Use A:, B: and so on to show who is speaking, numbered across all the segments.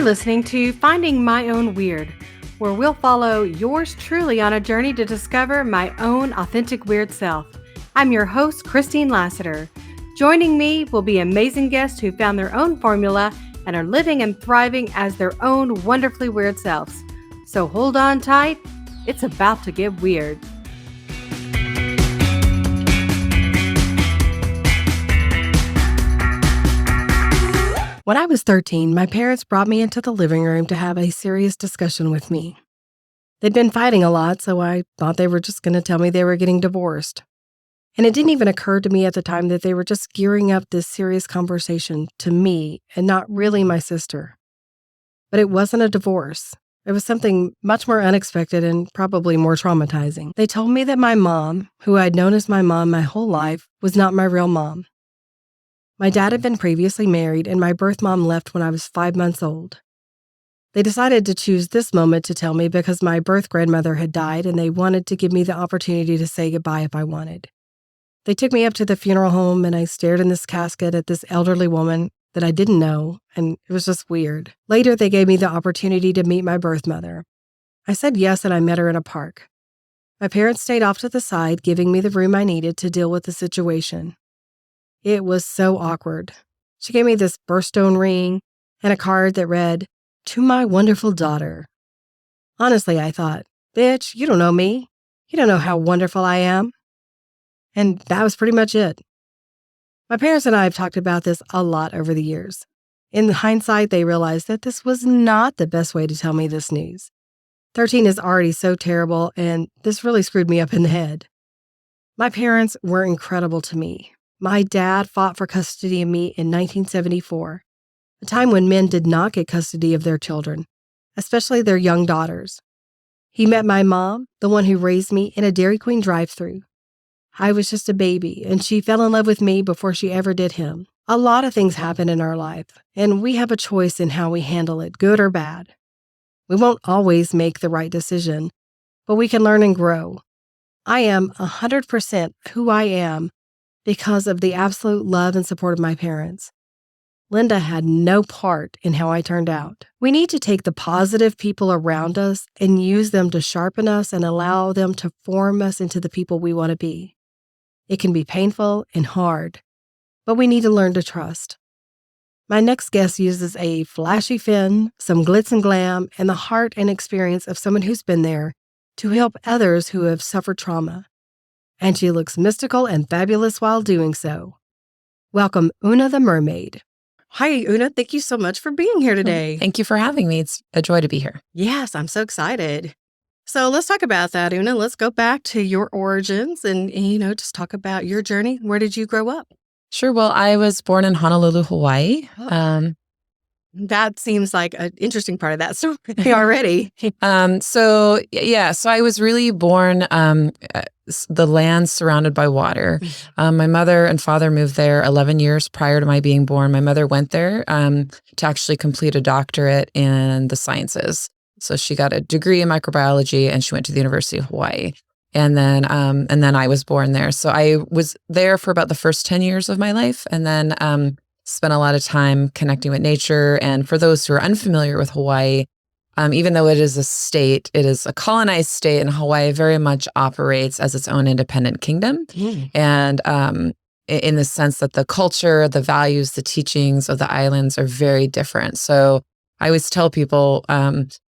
A: listening to Finding My Own Weird, where we'll follow yours truly on a journey to discover my own authentic weird self. I'm your host, Christine Lassiter. Joining me will be amazing guests who found their own formula and are living and thriving as their own wonderfully weird selves. So hold on tight, it's about to get weird. When I was 13, my parents brought me into the living room to have a serious discussion with me. They'd been fighting a lot, so I thought they were just going to tell me they were getting divorced. And it didn't even occur to me at the time that they were just gearing up this serious conversation to me and not really my sister. But it wasn't a divorce. It was something much more unexpected and probably more traumatizing. They told me that my mom, who I'd known as my mom my whole life, was not my real mom. My dad had been previously married, and my birth mom left when I was 5 months old. They decided to choose this moment to tell me because my birth grandmother had died, and they wanted to give me the opportunity to say goodbye if I wanted. They took me up to the funeral home, and I stared in this casket at this elderly woman that I didn't know, and it was just weird. Later, they gave me the opportunity to meet my birth mother. I said yes, and I met her in a park. My parents stayed off to the side, giving me the room I needed to deal with the situation. It was so awkward. She gave me this birthstone ring and a card that read, "To my wonderful daughter." Honestly, I thought, bitch, you don't know me. You don't know how wonderful I am. And that was pretty much it. My parents and I have talked about this a lot over the years. In hindsight, they realized that this was not the best way to tell me this news. 13 is already so terrible, and this really screwed me up in the head. My parents were incredible to me. My dad fought for custody of me in 1974, a time when men did not get custody of their children, especially their young daughters. He met my mom, the one who raised me, in a Dairy Queen drive-thru. I was just a baby, and she fell in love with me before she ever did him. A lot of things happen in our life, and we have a choice in how we handle it, good or bad. We won't always make the right decision, but we can learn and grow. I am 100% who I am because of the absolute love and support of my parents. Linda had no part in how I turned out. We need to take the positive people around us and use them to sharpen us and allow them to form us into the people we want to be. It can be painful and hard, but we need to learn to trust. My next guest uses a flashy fin, some glitz and glam, and the heart and experience of someone who's been there to help others who have suffered trauma. And she looks mystical and fabulous while doing so. Welcome, Una the Mermaid. Hi, Una. Thank you so much for being here today.
B: Thank you for having me. It's a joy to be here.
A: Yes, I'm so excited. So let's talk about that, Una. Let's go back to your origins and just talk about your journey. Where did you grow up?
B: Sure. Well, I was born in Honolulu, Hawaii.
A: That seems like an interesting part of that story already.
B: So I was really born the land surrounded by water. My mother and father moved there 11 years prior to my being born. My mother went there to actually complete a doctorate in the sciences. So she got a degree in microbiology, and she went to the University of Hawaii. And then I was born there. So I was there for about the first 10 years of my life, and then spent a lot of time connecting with nature. And for those who are unfamiliar with Hawaii, even though it is a state, it is a colonized state, and Hawaii very much operates as its own independent kingdom. And in the sense that the culture, the values, the teachings of the islands are very different. So I always tell people,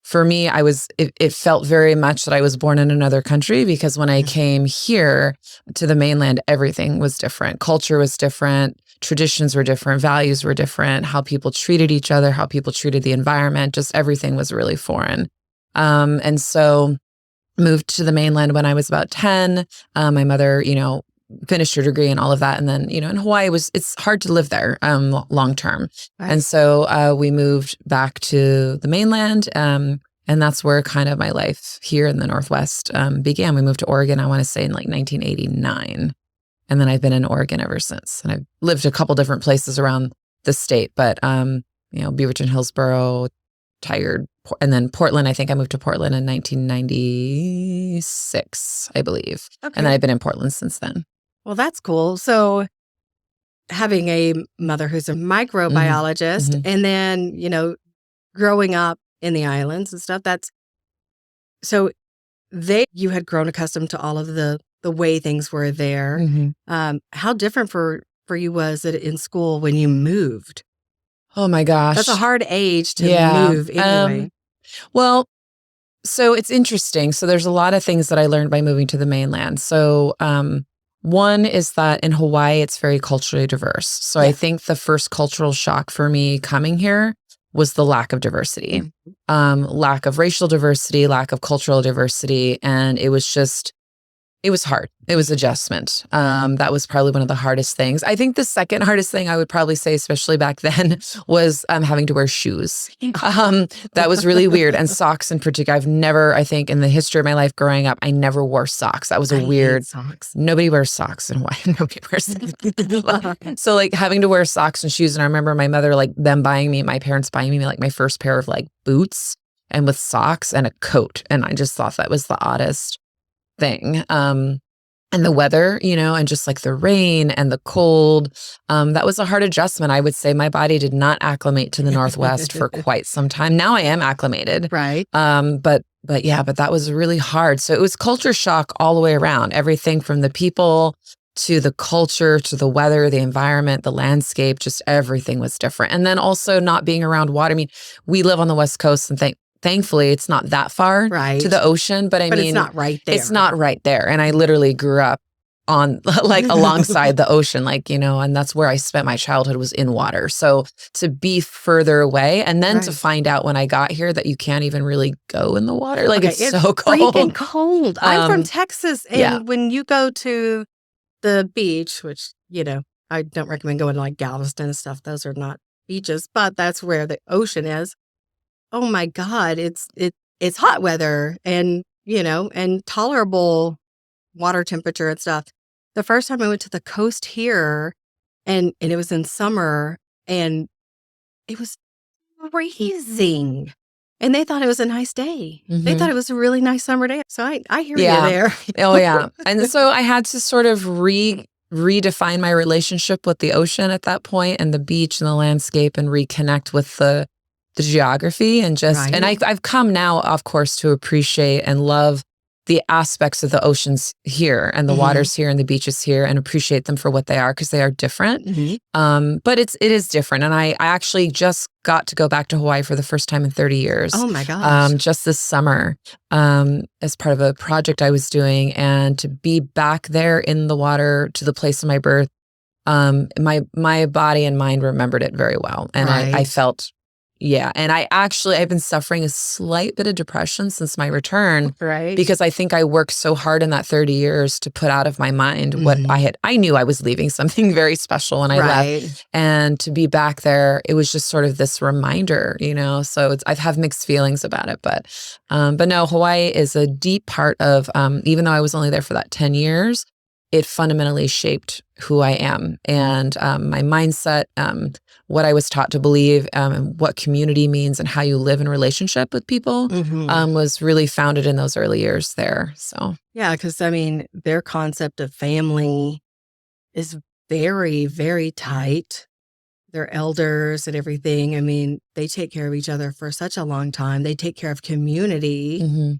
B: for me, it felt very much that I was born in another country, because when I came here to the mainland, everything was different. Culture was different. Traditions were different, values were different, how people treated each other, how people treated the environment, just everything was really foreign. And so moved to the mainland when I was about 10. My mother, finished her degree and all of that. And then, in Hawaii it's hard to live there long term. Right. And so we moved back to the mainland. And that's where kind of my life here in the Northwest began. We moved to Oregon, I want to say in like 1989. And then I've been in Oregon ever since. And I've lived a couple different places around the state, but, Beaverton, Hillsboro, Tigard, and then Portland. I think I moved to Portland in 1996, I believe. Okay. And then I've been in Portland since then.
A: Well, that's cool. So having a mother who's a microbiologist, and then, growing up in the islands and stuff, so you had grown accustomed to all of the way things were there.
B: Mm-hmm.
A: How different for you was it in school when you moved?
B: Oh my gosh.
A: That's a hard age to
B: Yeah.
A: move anyway.
B: Well, so it's interesting. So there's a lot of things that I learned by moving to the mainland. So one is that in Hawaii, it's very culturally diverse. So I think the first cultural shock for me coming here was the lack of diversity, lack of racial diversity, lack of cultural diversity. And it was hard. It was adjustment. That was probably one of the hardest things. I think the second hardest thing I would probably say, especially back then, was having to wear shoes. That was really weird. And socks in particular. I think in the history of my life growing up, I never wore socks. That was a weird.
A: Socks.
B: Nobody wears socks in Hawaii. Nobody wears socks. So like having to wear socks and shoes. And I remember my mother, like my parents buying me like my first pair of like boots and with socks and a coat. And I just thought that was the oddest thing. And the weather, and just like the rain and the cold, that was a hard adjustment. I would say my body did not acclimate to the Northwest for quite some time. Now I am acclimated.
A: Right.
B: But that was really hard. So it was culture shock all the way around, everything from the people to the culture, to the weather, the environment, the landscape, just everything was different. And then also not being around water. I mean, we live on the West Coast and thankfully, it's not that far to the ocean, but I mean,
A: it's not right there.
B: It's not right there. And I literally grew up on like alongside the ocean, and that's where I spent my childhood was in water. So to be further away and then to find out when I got here that you can't even really go in the water, it's so cold.
A: Freaking cold. I'm from Texas, and when you go to the beach, which, I don't recommend going to like Galveston and stuff. Those are not beaches, but that's where the ocean is. Oh my God, it's hot weather and, and tolerable water temperature and stuff. The first time I went to the coast here and it was in summer and it was freezing. And they thought it was a nice day. Mm-hmm. They thought it was a really nice summer day. So I hear you there.
B: Oh, yeah. And so I had to sort of redefine my relationship with the ocean at that point and the beach and the landscape and reconnect with the geography and just, and I've come now, of course, to appreciate and love the aspects of the oceans here and the waters here and the beaches here and appreciate them for what they are because they are different. But it is different. And I actually just got to go back to Hawaii for the first time in 30 years.
A: Oh my gosh.
B: Just this summer as part of a project I was doing, and to be back there in the water to the place of my birth, my body and mind remembered it very well. And I felt and I've been suffering a slight bit of depression since my return.
A: Right.
B: Because I think I worked so hard in that 30 years to put out of my mind what I knew I was leaving something very special when I left. And to be back there, it was just sort of this reminder, so I have mixed feelings about it. But no, Hawaii is a deep part of, even though I was only there for that 10 years, it fundamentally shaped who I am and my mindset, what I was taught to believe, and what community means and how you live in relationship with people was really founded in those early years there. So
A: yeah, because their concept of family is very, very tight. Their elders and everything. They take care of each other for such a long time. They take care of community.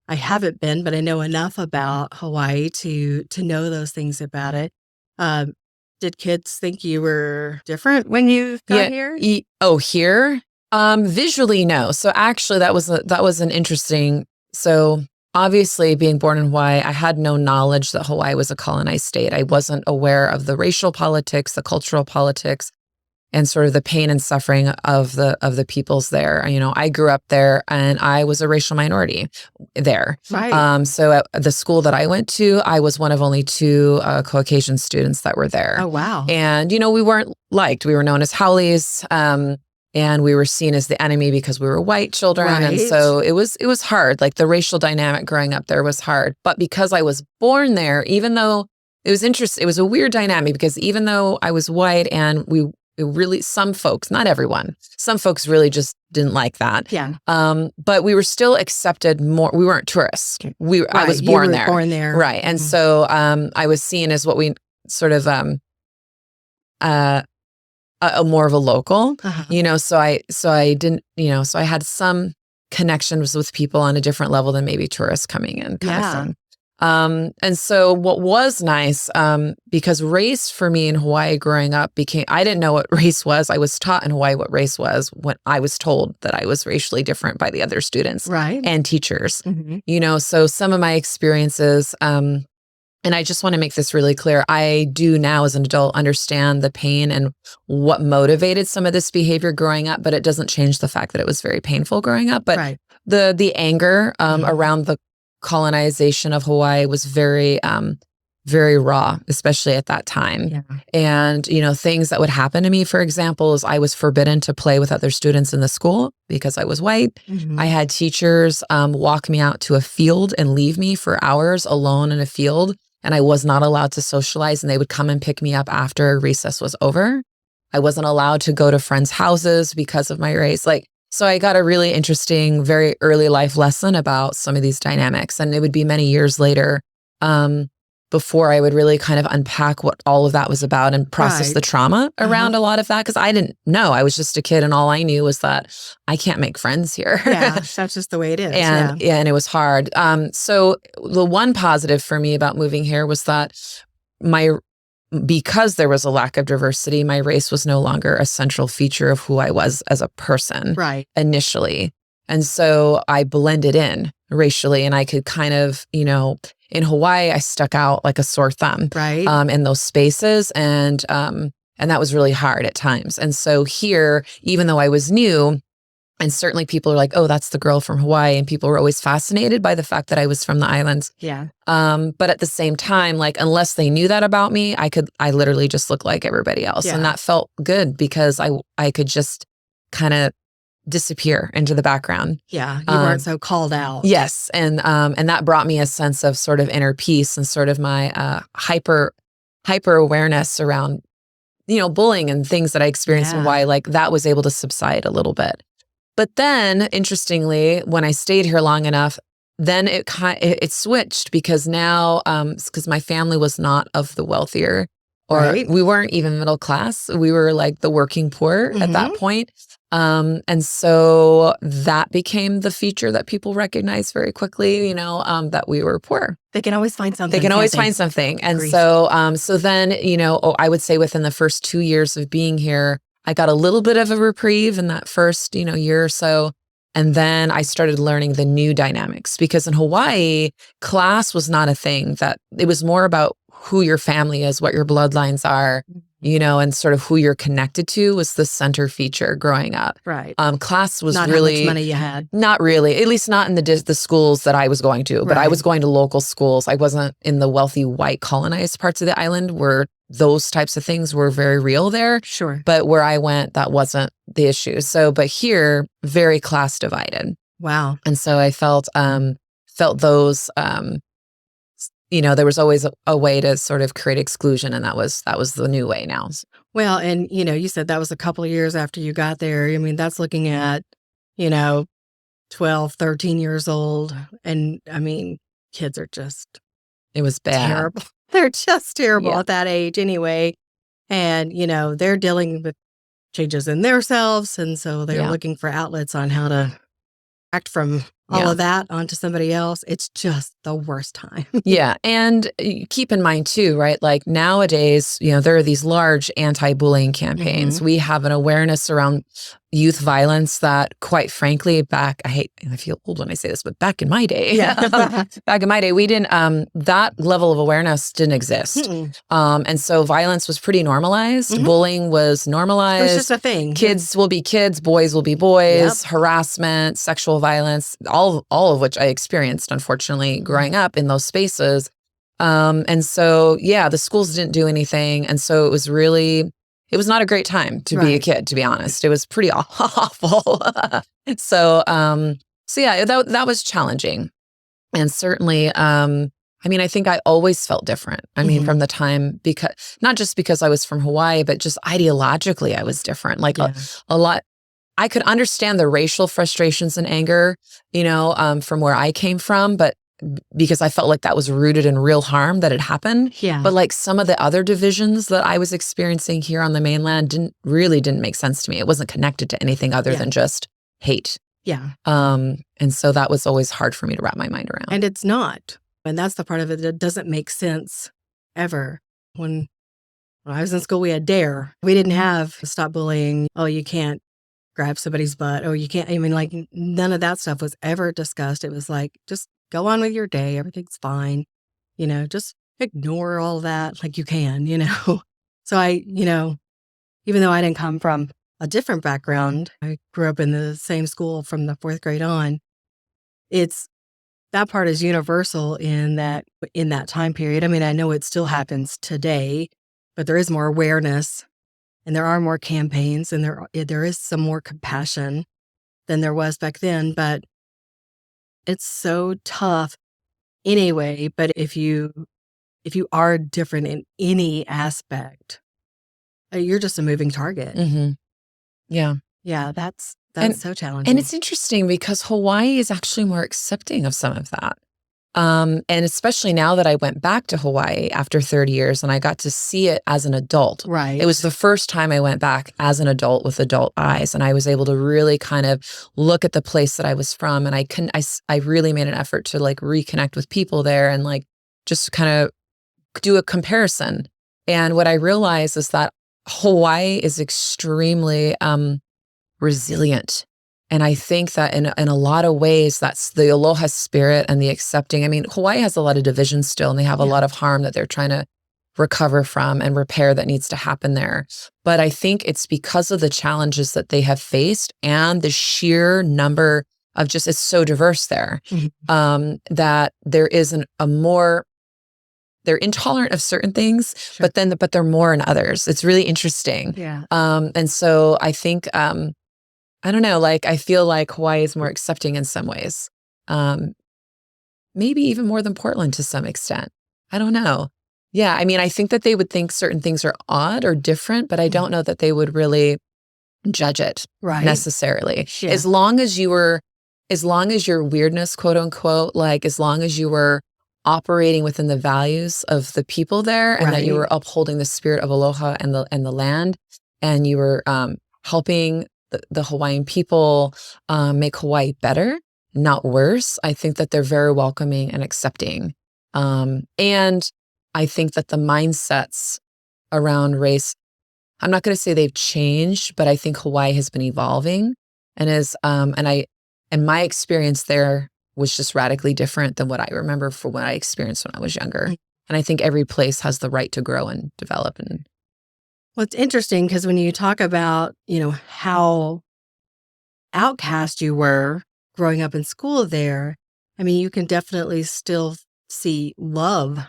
A: I haven't been, but I know enough about Hawaii to know those things about it. Did kids think you were different when you got here?
B: Here? Visually, no. So actually, that was an interesting. So obviously, being born in Hawaii, I had no knowledge that Hawaii was a colonized state. I wasn't aware of the racial politics, the cultural politics, and sort of the pain and suffering of the peoples there. I grew up there and I was a racial minority there.
A: Right.
B: So at the school that I went to, I was one of only two Caucasian students that were there.
A: Oh, wow.
B: And, we weren't liked. We were known as haoles. And we were seen as the enemy because we were white children. Right. And so it was hard. Like the racial dynamic growing up there was hard. But because I was born there, even though it was interesting, it was a weird dynamic because even though I was white and some folks, not everyone, some folks really just didn't like that.
A: Yeah.
B: But we were still accepted more. We weren't tourists. I was born there. Right. And so I was seen as what we sort of more of a local,
A: Uh-huh.
B: so I didn't, so I had some connections with people on a different level than maybe tourists coming in kind of thing. And so what was nice, because race for me in Hawaii growing up I didn't know what race was. I was taught in Hawaii what race was when I was told that I was racially different by the other students and teachers, so some of my experiences, and I just want to make this really clear. I do now as an adult understand the pain and what motivated some of this behavior growing up, but it doesn't change the fact that it was very painful growing up. But the anger around the colonization of Hawaii was very, very raw, especially at that time.
A: Yeah.
B: And, things that would happen to me, for example, is I was forbidden to play with other students in the school because I was white. I had teachers walk me out to a field and leave me for hours alone in a field. And I was not allowed to socialize, and they would come and pick me up after recess was over. I wasn't allowed to go to friends' houses because of my race. So I got a really interesting, very early life lesson about some of these dynamics. And it would be many years later before I would really kind of unpack what all of that was about and process the trauma around a lot of that. Because I didn't know. I was just a kid, and all I knew was that I can't make friends here.
A: Yeah, that's just the way it is.
B: And and it was hard. So the one positive for me about moving here was that because there was a lack of diversity, my race was no longer a central feature of who I was as a person initially. And so I blended in racially, and I could kind of, in Hawaii, I stuck out like a sore thumb in those spaces. And that was really hard at times. And so here, even though I was new, and certainly people are like, oh, that's the girl from Hawaii. And people were always fascinated by the fact that I was from the islands.
A: Yeah.
B: But at the same time, unless they knew that about me, I literally just looked like everybody else. And that felt good because I could just kind of disappear into the background.
A: Yeah. You weren't so called out.
B: Yes. And that brought me a sense of sort of inner peace and sort of my hyper awareness around, bullying and things that I experienced in Hawaii. That was able to subside a little bit. But then, interestingly, when I stayed here long enough, then it switched because now, because my family was not of the wealthier, or we weren't even middle class. We were like the working poor at that point. And so that became the feature that people recognized very quickly, that we were poor.
A: They can always find something.
B: They can always find something. And so then, I would say within the first 2 years of being here, I got a little bit of a reprieve in that first, year or so. And then I started learning the new dynamics because in Hawaii, class was not a thing. That it was more about who your family is, what your bloodlines are, and sort of who you're connected to was the center feature growing up.
A: Right.
B: Class was
A: not
B: really
A: how much money you had.
B: Not really, at least not in the schools that I was going to. But I was going to local schools. I wasn't in the wealthy white colonized parts of the island where those types of things were very real there.
A: Sure.
B: But where I went, that wasn't the issue. So, but here, very class divided.
A: Wow.
B: And so I felt those. There was always a way to sort of create exclusion, and that was the new way now.
A: Well, and you said that was a couple of years after you got there. I mean, that's looking at 12, 13 years old, and I mean, kids are just
B: it was bad.
A: Terrible. They're just terrible at that age anyway. And they're dealing with changes in themselves, and so they're looking for outlets on how to act from all of that onto somebody else. It's just the worst time.
B: Yeah. And keep in mind too, right? Like nowadays, there are these large anti-bullying campaigns. We have an awareness around youth violence that, quite frankly, I feel old when I say this, but back in my day, we didn't, that level of awareness didn't exist. And so violence was pretty normalized. Bullying was normalized.
A: It was just a thing.
B: Kids will be kids, boys will be boys, harassment, sexual violence, all of which I experienced, unfortunately, growing up in those spaces. And so, the schools didn't do anything. And so it was not a great time to be a kid, to be honest. It was pretty awful. So that was challenging. And certainly, I think I always felt different. I mean, from the time, not just because I was from Hawaii, but just ideologically, I was different. Like a lot. I could understand the racial frustrations and anger, from where I came from, but because I felt like that was rooted in real harm that had happened.
A: Yeah.
B: But like some of the other divisions that I was experiencing here on the mainland didn't make sense to me. It wasn't connected to anything other than just hate.
A: Yeah.
B: And so that was always hard for me to wrap my mind around.
A: And it's not. And that's the part of it that doesn't make sense ever. When I was in school, we had DARE. We didn't have stop bullying. Oh, you can't grab somebody's butt. Oh, you can't. I mean, like none of that stuff was ever discussed. It was like, just go on with your day. Everything's fine. Just ignore all that like you can, So even though I didn't come from a different background, I grew up in the same school from the 4th grade on. That part is universal in that time period. I mean, I know it still happens today, but there is more awareness and there are more campaigns and there is some more compassion than there was back then. But it's so tough anyway. But if you are different in any aspect, you're just a moving target.
B: Mm-hmm. Yeah.
A: Yeah, that's so challenging.
B: And it's interesting because Hawaii is actually more accepting of some of that. And especially now that I went back to Hawaii after 30 years and I got to see it as an adult.
A: Right.
B: It was the first time I went back as an adult with adult eyes. And I was able to really kind of look at the place that I was from. And I really made an effort to like reconnect with people there and like just kind of do a comparison. And what I realized is that Hawaii is extremely resilient. And I think that in a lot of ways, that's the aloha spirit and the accepting. I mean, Hawaii has a lot of division still, and they have a lot of harm that they're trying to recover from and repair that needs to happen there. But I think it's because of the challenges that they have faced and the sheer number of it's so diverse there, that there isn't they're intolerant of certain things,
A: Sure.
B: but they're more in others. It's really interesting.
A: Yeah.
B: And so I think, I don't know, like I feel like Hawaii is more accepting in some ways. Maybe even more than Portland to some extent. I don't know. Yeah, I mean, I think that they would think certain things are odd or different, but I don't know that they would really judge it necessarily.
A: Yeah.
B: As long as your weirdness, quote unquote, like as long as you were operating within the values of the people there and that you were upholding the spirit of aloha and the land, and you were helping the Hawaiian people make Hawaii better, not worse, I think that they're very welcoming and accepting. And I think that the mindsets around race, I'm not going to say they've changed, but I think Hawaii has been evolving and my experience there was just radically different than what I remember from what I experienced when I was younger. And I think every place has the right to grow and develop. And
A: well, it's interesting because when you talk about, how outcast you were growing up in school there, I mean, you can definitely still see love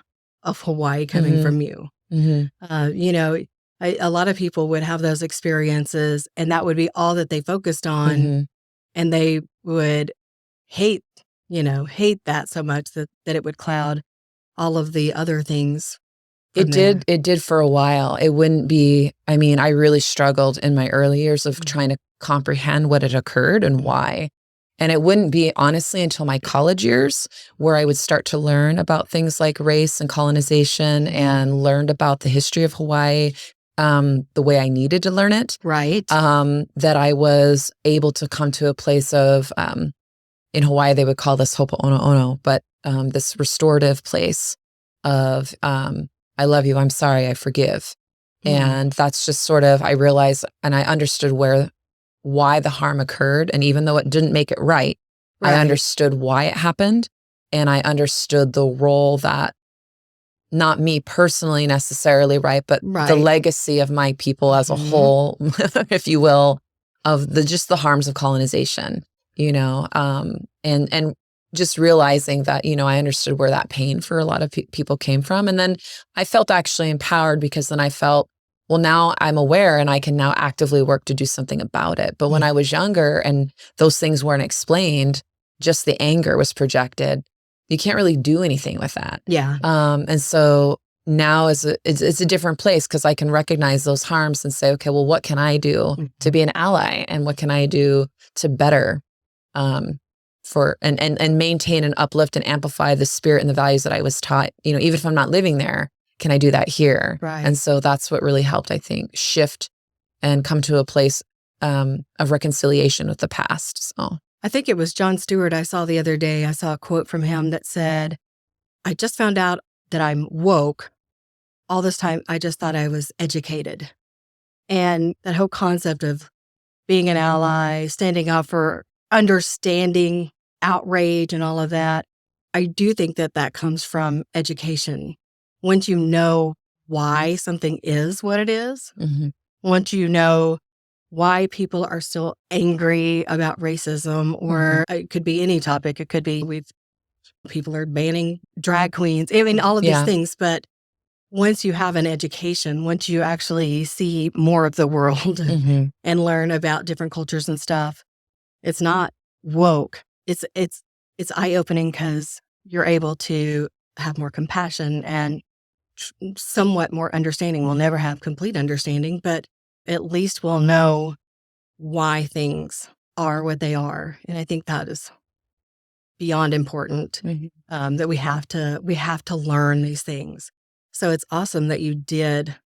A: of Hawaii coming from you. A lot of people would have those experiences and that would be all that they focused on. And they would hate that so much that it would cloud all of the other things. It
B: did for a while. It wouldn't be, I mean, I really struggled in my early years of trying to comprehend what had occurred and why. And it wouldn't be honestly until my college years where I would start to learn about things like race and colonization and learned about the history of Hawaii the way I needed to learn it.
A: Right.
B: That I was able to come to a place of, in Hawaii, they would call this hopo'ono'ono, but this restorative place of, I love you, I'm sorry, I forgive. And that's just sort of, I realized and I understood why the harm occurred. And even though it didn't make it right, I understood why it happened. And I understood the role that, not me personally necessarily, but the legacy of my people as a whole, if you will, of the harms of colonization, and just realizing that, I understood where that pain for a lot of people came from. And then I felt actually empowered because then I felt, well, now I'm aware and I can now actively work to do something about it. But when I was younger and those things weren't explained, just the anger was projected. You can't really do anything with that.
A: Yeah.
B: And so now it's a different place because I can recognize those harms and say, okay, well, what can I do to be an ally? And what can I do to better and maintain and uplift and amplify the spirit and the values that I was taught, even if I'm not living there, can I do that here?
A: Right.
B: And so that's what really helped, I think, shift and come to a place of reconciliation with the past. So
A: I think it was John Stewart I saw the other day. I saw a quote from him that said, I just found out that I'm woke. All this time, I just thought I was educated. And that whole concept of being an ally, standing up for understanding outrage and all of that, I do think that that comes from education. Once you know why something is what it is, once you know why people are still angry about racism, or it could be any topic. It could be people are banning drag queens. I mean, all of these things. But once you have an education, once you actually see more of the world and learn about different cultures and stuff, it's not woke. It's eye-opening because you're able to have more compassion and somewhat more understanding. We'll never have complete understanding, but at least we'll know why things are what they are. And I think that is beyond important, that we have to learn these things. So it's awesome that you did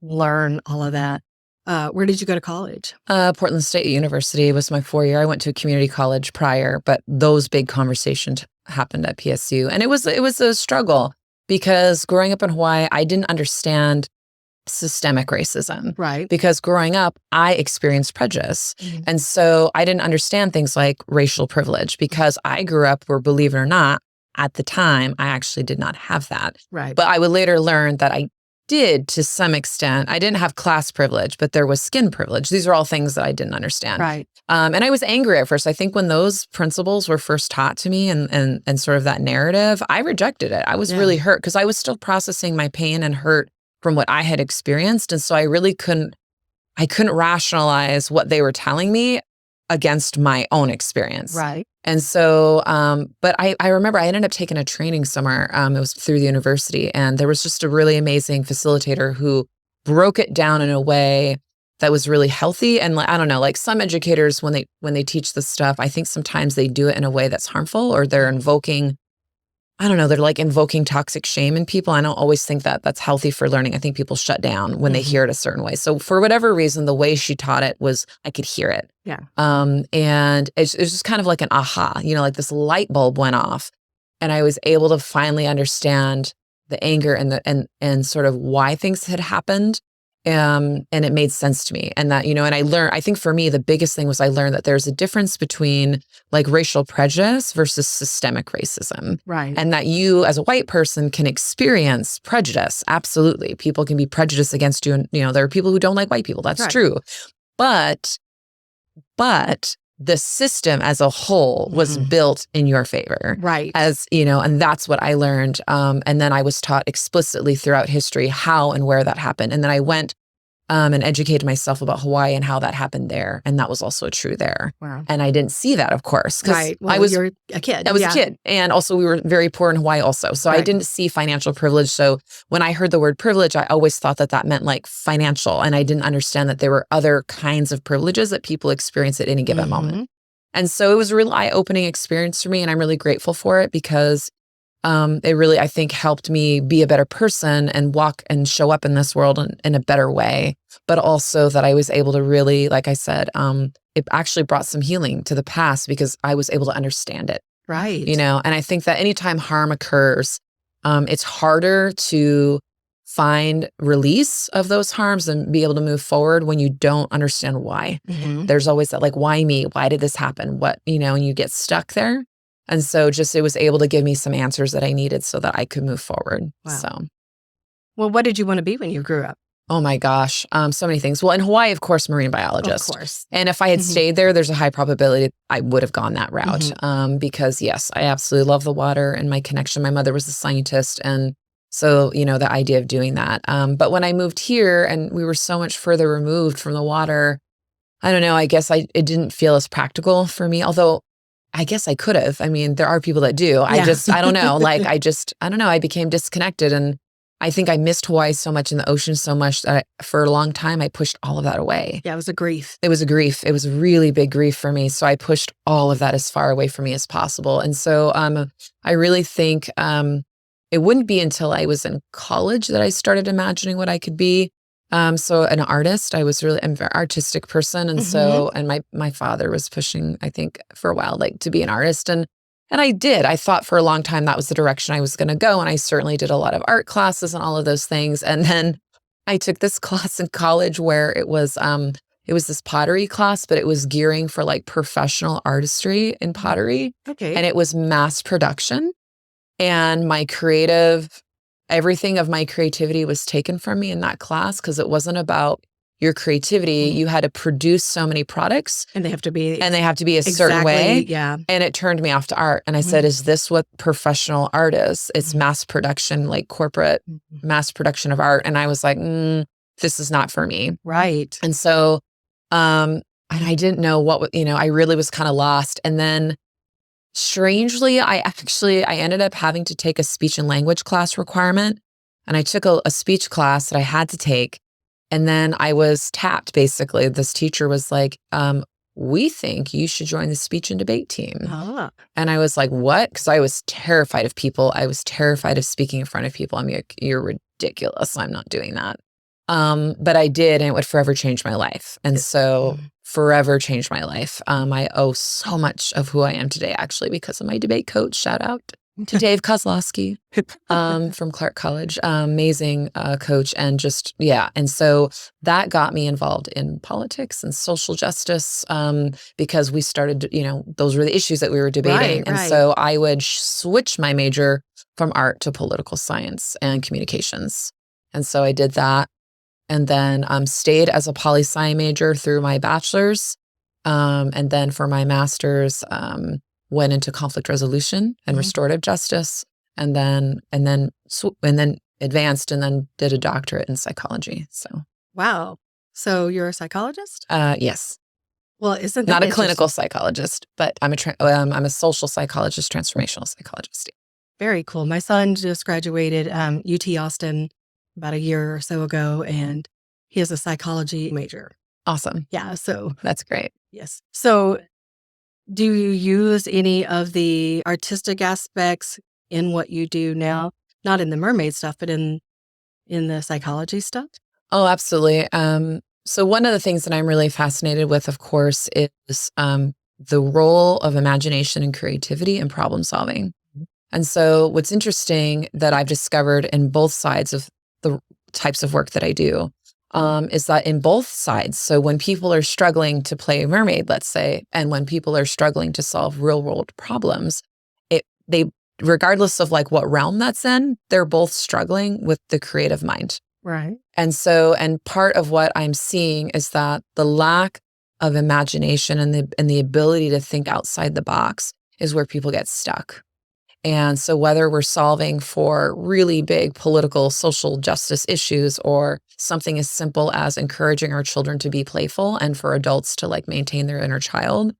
A: learn all of that. Where did you go to college?
B: Portland State University was my 4-year. I went to a community college prior, but those big conversations happened at PSU. And it was a struggle because growing up in Hawaii, I didn't understand systemic racism.
A: Right.
B: Because growing up, I experienced prejudice. And so I didn't understand things like racial privilege because I grew up where, believe it or not, at the time, I actually did not have that.
A: Right.
B: But I would later learn that I did to some extent. I didn't have class privilege, but there was skin privilege. These are all things that I didn't understand.
A: Right.
B: And I was angry at first. I think when those principles were first taught to me and sort of that narrative, I rejected it. I was really hurt because I was still processing my pain and hurt from what I had experienced. And so I really couldn't rationalize what they were telling me against my own experience.
A: Right.
B: And so, but I remember I ended up taking a training somewhere. It was through the university, and there was just a really amazing facilitator who broke it down in a way that was really healthy. And I don't know, like some educators, when they teach this stuff, I think sometimes they do it in a way that's harmful, or they're invoking, I don't know, they're like invoking toxic shame in people. I don't always think that that's healthy for learning. I think people shut down when they hear it a certain way. So for whatever reason, the way she taught it was, I could hear it.
A: Yeah.
B: And it's just kind of like an aha, like this light bulb went off, and I was able to finally understand the anger and sort of why things had happened. And it made sense to me. And that, and I learned, I think for me, the biggest thing was I learned that there's a difference between like racial prejudice versus systemic racism.
A: Right.
B: And that you as a white person can experience prejudice. Absolutely. People can be prejudiced against you. And, there are people who don't like white people. That's true. But the system as a whole was built in your favor.
A: Right.
B: And that's what I learned. And then I was taught explicitly throughout history how and where that happened. And then I went and educated myself about Hawaii and how that happened there. And that was also true there.
A: Wow.
B: And I didn't see that, of course.
A: Right. Well, you're a kid.
B: I was a kid. And also we were very poor in Hawaii also. So I didn't see financial privilege. So when I heard the word privilege, I always thought that meant like financial. And I didn't understand that there were other kinds of privileges that people experience at any given moment. And so it was a real eye-opening experience for me. And I'm really grateful for it because it really, I think, helped me be a better person and walk and show up in this world in a better way. But also that I was able to really, like I said, it actually brought some healing to the past because I was able to understand it.
A: Right.
B: And I think that anytime harm occurs, it's harder to find release of those harms and be able to move forward when you don't understand why. There's always that like, why me? Why did this happen? What, and you get stuck there. And so it was able to give me some answers that I needed so that I could move forward.
A: Wow.
B: So.
A: Well, what did you want to be when you grew up?
B: Oh my gosh. So many things. Well, in Hawaii, of course, marine biologist.
A: Of course.
B: And if I had stayed there, there's a high probability I would have gone that route. Because yes, I absolutely love the water and my connection. My mother was a scientist. And so, the idea of doing that. But when I moved here and we were so much further removed from the water, I don't know, I guess it didn't feel as practical for me, although I guess I could have. I mean, there are people that do. I don't know. Like, I don't know. I became disconnected and I think I missed Hawaii so much and the ocean so much that for a long time, I pushed all of that away.
A: Yeah, it was a grief.
B: It was a grief. It was a really big grief for me. So I pushed all of that as far away from me as possible. And so I really think it wouldn't be until I was in college that I started imagining what I could be. So an artist, I'm a very artistic person. And so, and my father was pushing, I think for a while, like to be an artist. And I did. I thought for a long time that was the direction I was going to go. And I certainly did a lot of art classes and all of those things. And then I took this class in college where it was this pottery class, but it was gearing for like professional artistry in pottery.
A: Okay.
B: And it was mass production. And everything of my creativity was taken from me in that class because it wasn't about your creativity. You had to produce so many products.
A: And they have to be
B: a certain way.
A: Yeah.
B: And it turned me off to art. And I said, is this what professional art is? It's mass production, like corporate mass production of art. And I was like, this is not for me.
A: Right.
B: And so, and I didn't know I really was kind of lost. And then strangely, I ended up having to take a speech and language class requirement. And I took a speech class that I had to take. And then I was tapped, basically. This teacher was like, we think you should join the speech and debate team. And I was like, what? Because I was terrified of people. I was terrified of speaking in front of people. I'm like, you're ridiculous. I'm not doing that. But I did, and it would forever change my life. And so forever changed my life. I owe so much of who I am today, actually, because of my debate coach. Shout out to Dave Kozlowski from Clark College. Amazing coach. And just, yeah. And so that got me involved in politics and social justice because we started, those were the issues that we were debating. And so I would switch my major from art to political science and communications. And so I did that. And then stayed as a poli-sci major through my bachelor's. And then for my master's, went into conflict resolution and restorative justice, and then advanced and then did a doctorate in psychology. So
A: wow. So you're a psychologist?
B: Yes.
A: Well, isn't that
B: not a clinical psychologist, but I'm a social psychologist, transformational psychologist.
A: Very cool. My son just graduated UT Austin about a year or so ago, and he is a psychology major.
B: Awesome.
A: Yeah. So
B: that's great.
A: Yes. So do you use any of the artistic aspects in what you do now? Not in the mermaid stuff, but in the psychology stuff?
B: Oh, absolutely. So one of the things that I'm really fascinated with, of course, is the role of imagination and creativity in problem solving. And so what's interesting that I've discovered in both sides of the types of work that I do is that in both sides, so when people are struggling to play a mermaid, let's say, and when people are struggling to solve real world problems, they regardless of like what realm that's in, they're both struggling with the creative mind.
A: Right.
B: And so, and part of what I'm seeing is that the lack of imagination and the ability to think outside the box is where people get stuck. And so whether we're solving for really big political, social justice issues or something as simple as encouraging our children to be playful and for adults to like maintain their inner child,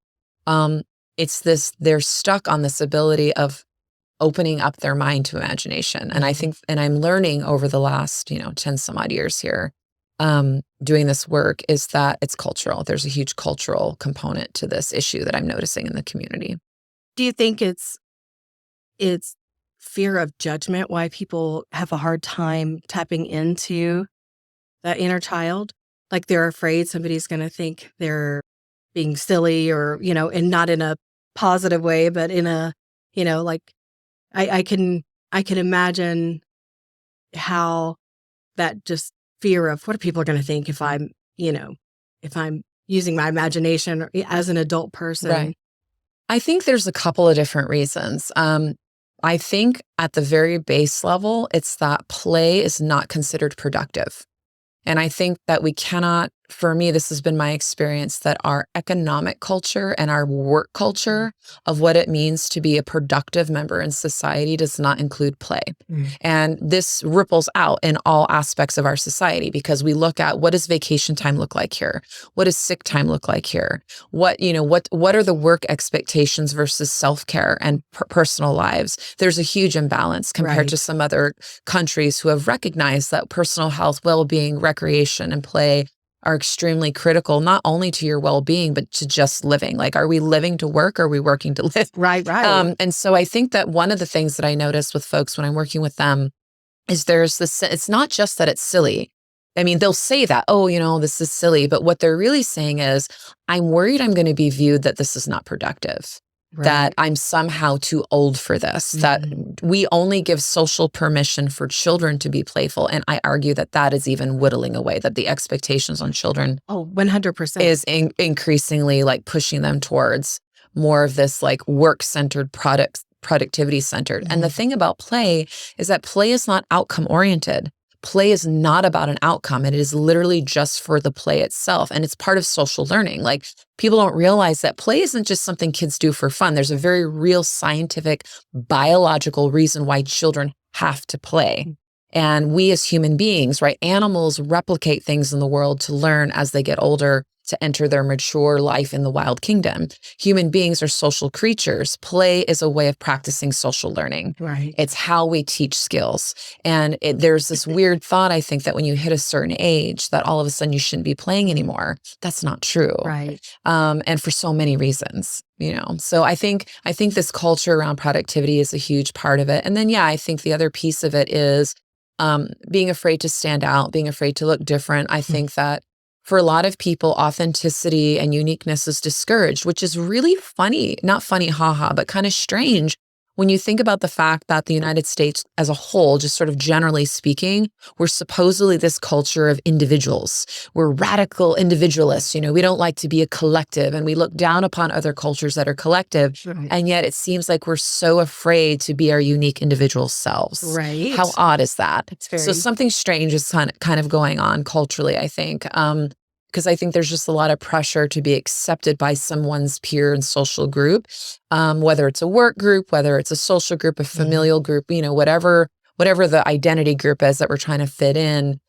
B: they're stuck on this ability of opening up their mind to imagination. And I think, and I'm learning over the last, 10 some odd years here, doing this work is that it's cultural. There's a huge cultural component to this issue that I'm noticing in the community.
A: Do you think it's fear of judgment why people have a hard time tapping into that inner child? Like they're afraid somebody's going to think they're being silly or, and not in a positive way, but in a, like I can imagine how that just fear of what are people going to think if I'm using my imagination as an adult person.
B: Right. I think there's a couple of different reasons. I think at the very base level, it's that play is not considered productive. And I think that we cannot for me, this has been my experience that our economic culture and our work culture of what it means to be a productive member in society does not include play. And this ripples out in all aspects of our society because we look at what does vacation time look like here? What does sick time look like here? What are the work expectations versus self-care and personal lives? There's a huge imbalance compared to some other countries who have recognized that personal health, well-being, recreation, and play are extremely critical, not only to your well-being, but to just living. Like, are we living to work? Or are we working to live?
A: Right.
B: And so I think that one of the things that I notice with folks when I'm working with them is there's this, it's not just that it's silly. I mean, they'll say that, oh, this is silly. But what they're really saying is, I'm worried I'm going to be viewed that this is not productive. That I'm somehow too old for this, that we only give social permission for children to be playful. And I argue that that is even whittling away, that the expectations on children
A: 100%
B: is increasingly like pushing them towards more of this like work-centered productivity centered. And the thing about play is that play is not outcome oriented. Play is not about an outcome. It is literally just for the play itself. And it's part of social learning. Like, people don't realize that play isn't just something kids do for fun. There's a very real scientific, biological reason why children have to play. And we as human beings, right? Animals replicate things in the world to learn as they get older, to enter their mature life in the wild kingdom. Human beings are social creatures. Play is a way of practicing social learning.
A: Right.
B: It's how we teach skills. And there's this weird thought, I think, that when you hit a certain age, that all of a sudden you shouldn't be playing anymore. That's not true.
A: Right.
B: And for so many reasons, So I think this culture around productivity is a huge part of it. And then, I think the other piece of it is being afraid to stand out, being afraid to look different. I think that for a lot of people, authenticity and uniqueness is discouraged, which is really funny, not funny, haha, but kind of strange when you think about the fact that the United States as a whole, just sort of generally speaking, we're supposedly this culture of individuals. We're radical individualists. We don't like to be a collective, and we look down upon other cultures that are collective.
A: Right.
B: And yet it seems like we're so afraid to be our unique individual selves.
A: Right.
B: How odd is that?
A: It's very...
B: So something strange is kind of going on culturally, I think. Because I think there's just a lot of pressure to be accepted by someone's peer and social group, whether it's a work group, whether it's a social group, a familial group, whatever the identity group is that we're trying to fit in,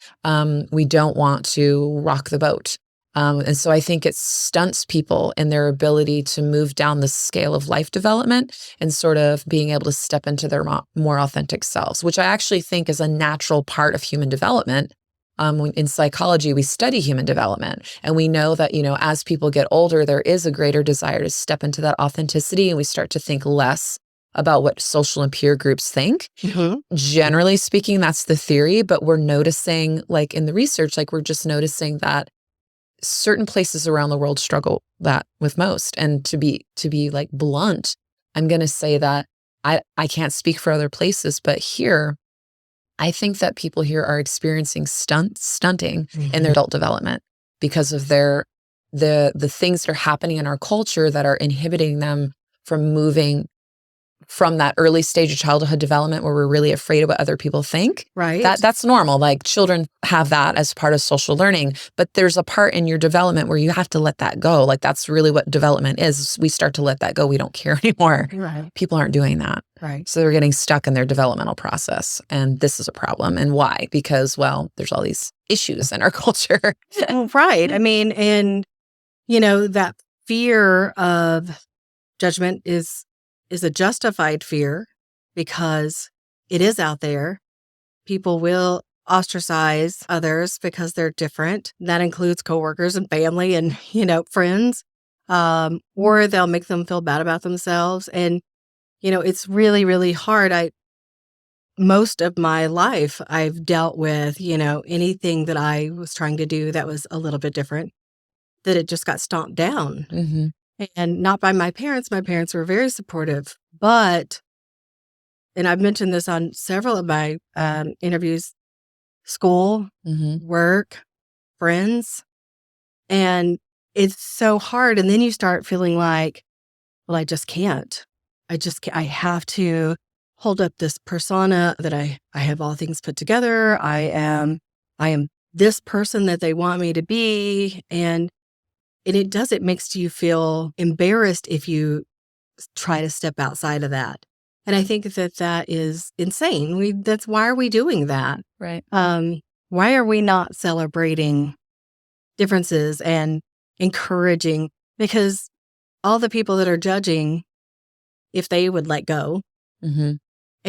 B: we don't want to rock the boat. And so I think it stunts people in their ability to move down the scale of life development and sort of being able to step into their more authentic selves, which I actually think is a natural part of human development. In psychology, we study human development, and we know that, as people get older, there is a greater desire to step into that authenticity, and we start to think less about what social and peer groups think. Generally speaking, that's the theory, but we're noticing, like in the research, like we're just noticing that certain places around the world struggle that with most. And to be like blunt, I'm going to say that I can't speak for other places, but here, I think that people here are experiencing stunting in their adult development because of the things that are happening in our culture that are inhibiting them from moving from that early stage of childhood development where we're really afraid of what other people think.
A: Right.
B: That's normal. Like, children have that as part of social learning, but there's a part in your development where you have to let that go. Like, that's really what development is. We start to let that go. We don't care anymore.
A: Right.
B: People aren't doing that.
A: Right.
B: So they're getting stuck in their developmental process. And this is a problem. And why? Because, well, there's all these issues in our culture.
A: Right. I mean, and, that fear of judgment is a justified fear because it is out there. People will ostracize others because they're different. That includes coworkers and family and, friends. Or they'll make them feel bad about themselves. And, it's really, really hard. Most of my life, I've dealt with, anything that I was trying to do that was a little bit different, that it just got stomped down. And not by my parents. My parents were very supportive, but, and I've mentioned this on several of my interviews, school, work, friends, and it's so hard. And then you start feeling like, well, I just can't. I have to hold up this persona that I have all things put together. I am this person that they want me to be. And it makes you feel embarrassed if you try to step outside of that. And I think that is insane. That's why are we doing that?
B: Right.
A: Why are we not celebrating differences and encouraging? Because all the people that are judging, if they would let go and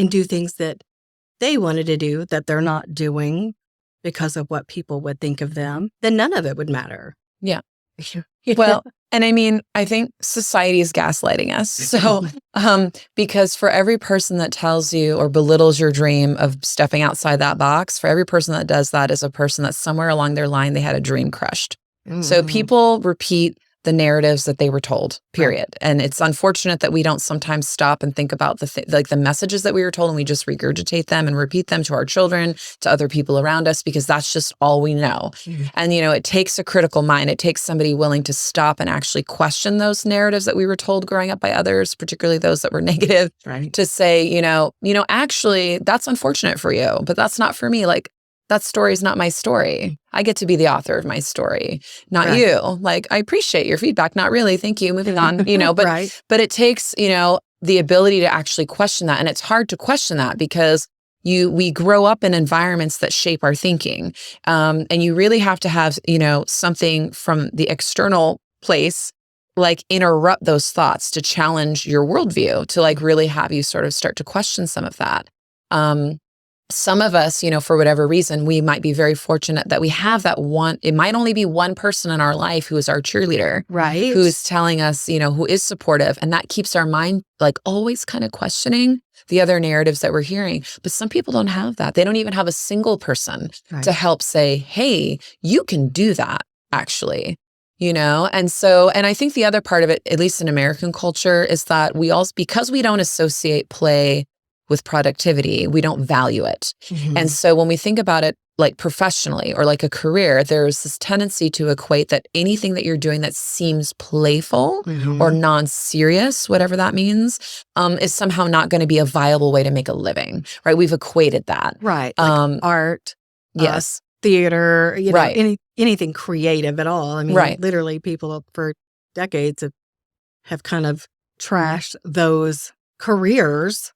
A: do things that they wanted to do that they're not doing because of what people would think of them, then none of it would matter.
B: Yeah. Well, and I mean, I think society is gaslighting us. So, because for every person that tells you or belittles your dream of stepping outside that box, for every person that does that is a person that somewhere along their line, they had a dream crushed. So people repeat the narratives that they were told, period. Right. And it's unfortunate that we don't sometimes stop and think about the messages that we were told, and we just regurgitate them and repeat them to our children, to other people around us, because that's just all we know. And, it takes a critical mind. It takes somebody willing to stop and actually question those narratives that we were told growing up by others, particularly those that were negative, right. To say, actually, that's unfortunate for you, but that's not for me. Like, that story is not my story. I get to be the author of my story, not right. You. Like, I appreciate your feedback. Not really. Thank you. Moving on, but, right. But it takes, the ability to actually question that. And it's hard to question that because we grow up in environments that shape our thinking. And you really have to have, something from the external place, like interrupt those thoughts to challenge your worldview, to like really have you sort of start to question some of that. Some of us, for whatever reason, we might be very fortunate that we have that one. It might only be one person in our life who is our cheerleader, right? Who is telling us, who is supportive. And that keeps our mind like always kind of questioning the other narratives that we're hearing. But some people don't have that. They don't even have a single person right. to help say, hey, you can do that, actually. And I think the other part of it, at least in American culture, is that because we don't associate play with productivity, we don't value it. And so when we think about it like professionally or like a career, there's this tendency to equate that anything that you're doing that seems playful or non-serious, whatever that means, is somehow not going to be a viable way to make a living, right? We've equated that.
A: Right. Like art, yes, theater,
B: right.
A: Anything creative at all. I mean, right. Literally people for decades have kind of trashed those careers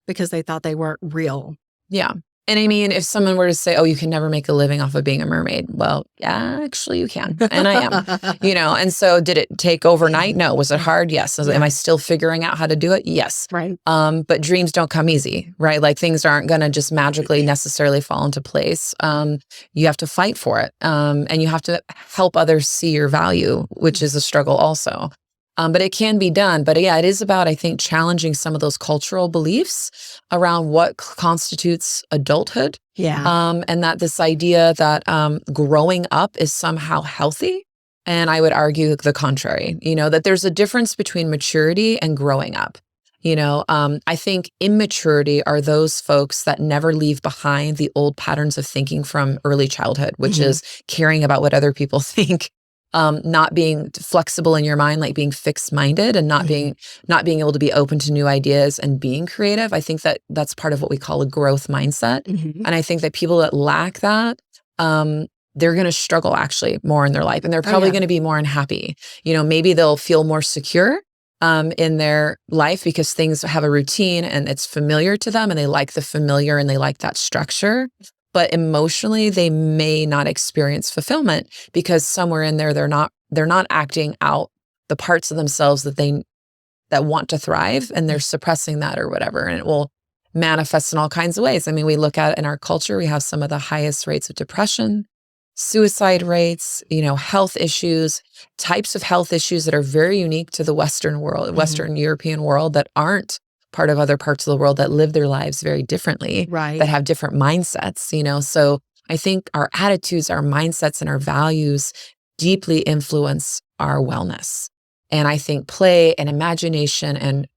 A: because they thought they weren't real.
B: Yeah. And I mean, if someone were to say, oh, you can never make a living off of being a mermaid. Well, yeah, actually you can. And I am, and so did it take overnight? No. Was it hard? Yes. Am I still figuring out how to do it? Yes.
A: Right.
B: But dreams don't come easy, right? Like things aren't going to just magically necessarily fall into place. You have to fight for it. And you have to help others see your value, which is a struggle also. But it can be done. But yeah, it is about, I think, challenging some of those cultural beliefs around what constitutes adulthood.
A: Yeah.
B: And that this idea that growing up is somehow healthy. And I would argue the contrary, that there's a difference between maturity and growing up. I think immaturity are those folks that never leave behind the old patterns of thinking from early childhood, which is caring about what other people think. Not being flexible in your mind, like being fixed-minded and not being able to be open to new ideas and being creative. I think that that's part of what we call a growth mindset. And I think that people that lack that, they're going to struggle actually more in their life, and they're probably going to be more unhappy. Maybe they'll feel more secure in their life because things have a routine and it's familiar to them, and they like the familiar and they like that structure. But emotionally, they may not experience fulfillment because somewhere in there, they're not acting out the parts of themselves that want to thrive, and they're suppressing that or whatever. And it will manifest in all kinds of ways. I mean, we look at in our culture, we have some of the highest rates of depression, suicide rates, health issues, types of health issues that are very unique to the Western world, Western European world, that aren't part of other parts of the world, that live their lives very differently,
A: right.
B: That have different mindsets, So I think our attitudes, our mindsets, and our values deeply influence our wellness. And I think play and imagination and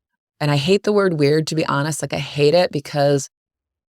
B: I hate the word weird, to be honest. Like, I hate it because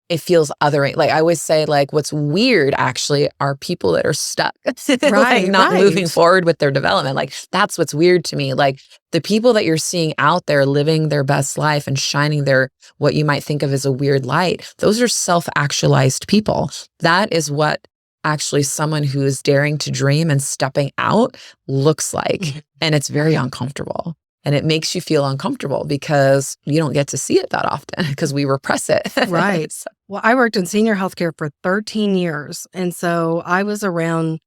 B: it feels othering. Like I always say, like, what's weird actually are people that are stuck, like not moving forward with their development. Like, that's what's weird to me. Like, the people that you're seeing out there living their best life and shining their, what you might think of as a weird light, those are self-actualized people. That is what actually someone who is daring to dream and stepping out looks like. And it's very uncomfortable. And it makes you feel uncomfortable because you don't get to see it that often because we repress it.
A: Right.
B: So,
A: Well, I worked in senior healthcare for 13 years. And so I was around,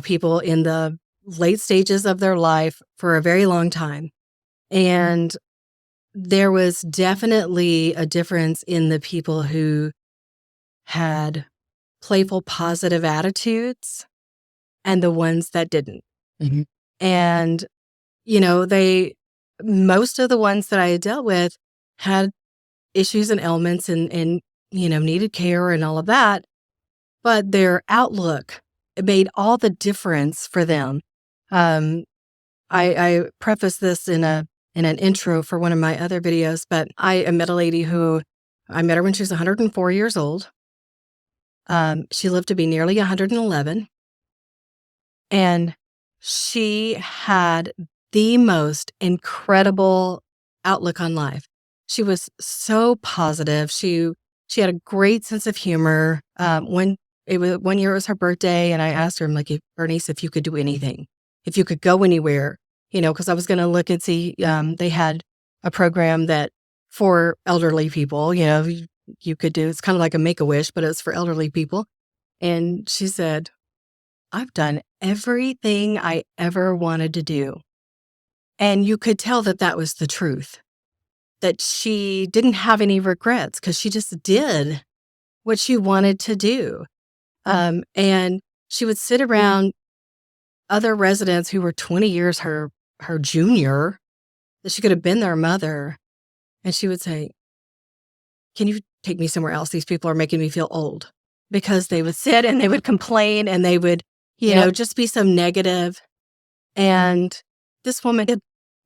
A: people in the late stages of their life for a very long time. And there was definitely a difference in the people who had playful, positive attitudes and the ones that didn't.
B: mhm.
A: And, most of the ones that I had dealt with had issues and ailments and needed care and all of that. But their outlook, it made all the difference for them. I preface this in an intro for one of my other videos, but I met a lady who I met her when she was 104 years old. She lived to be nearly 111, and she had the most incredible outlook on life. She was so positive. She had a great sense of humor. When it was 1 year, it was her birthday, and I asked her, I'm like, Bernice, if you could do anything, if you could go anywhere, because I was going to look and see. They had a program that for elderly people, you could do. It's kind of like a Make-A-Wish, but it's for elderly people. And she said, I've done everything I ever wanted to do. And you could tell that that was the truth, that she didn't have any regrets because she just did what she wanted to do. And she would sit around other residents who were 20 years her junior, that she could have been their mother. And she would say, can you take me somewhere else? These people are making me feel old. Because they would sit and they would complain and they would, just be so negative. And this woman had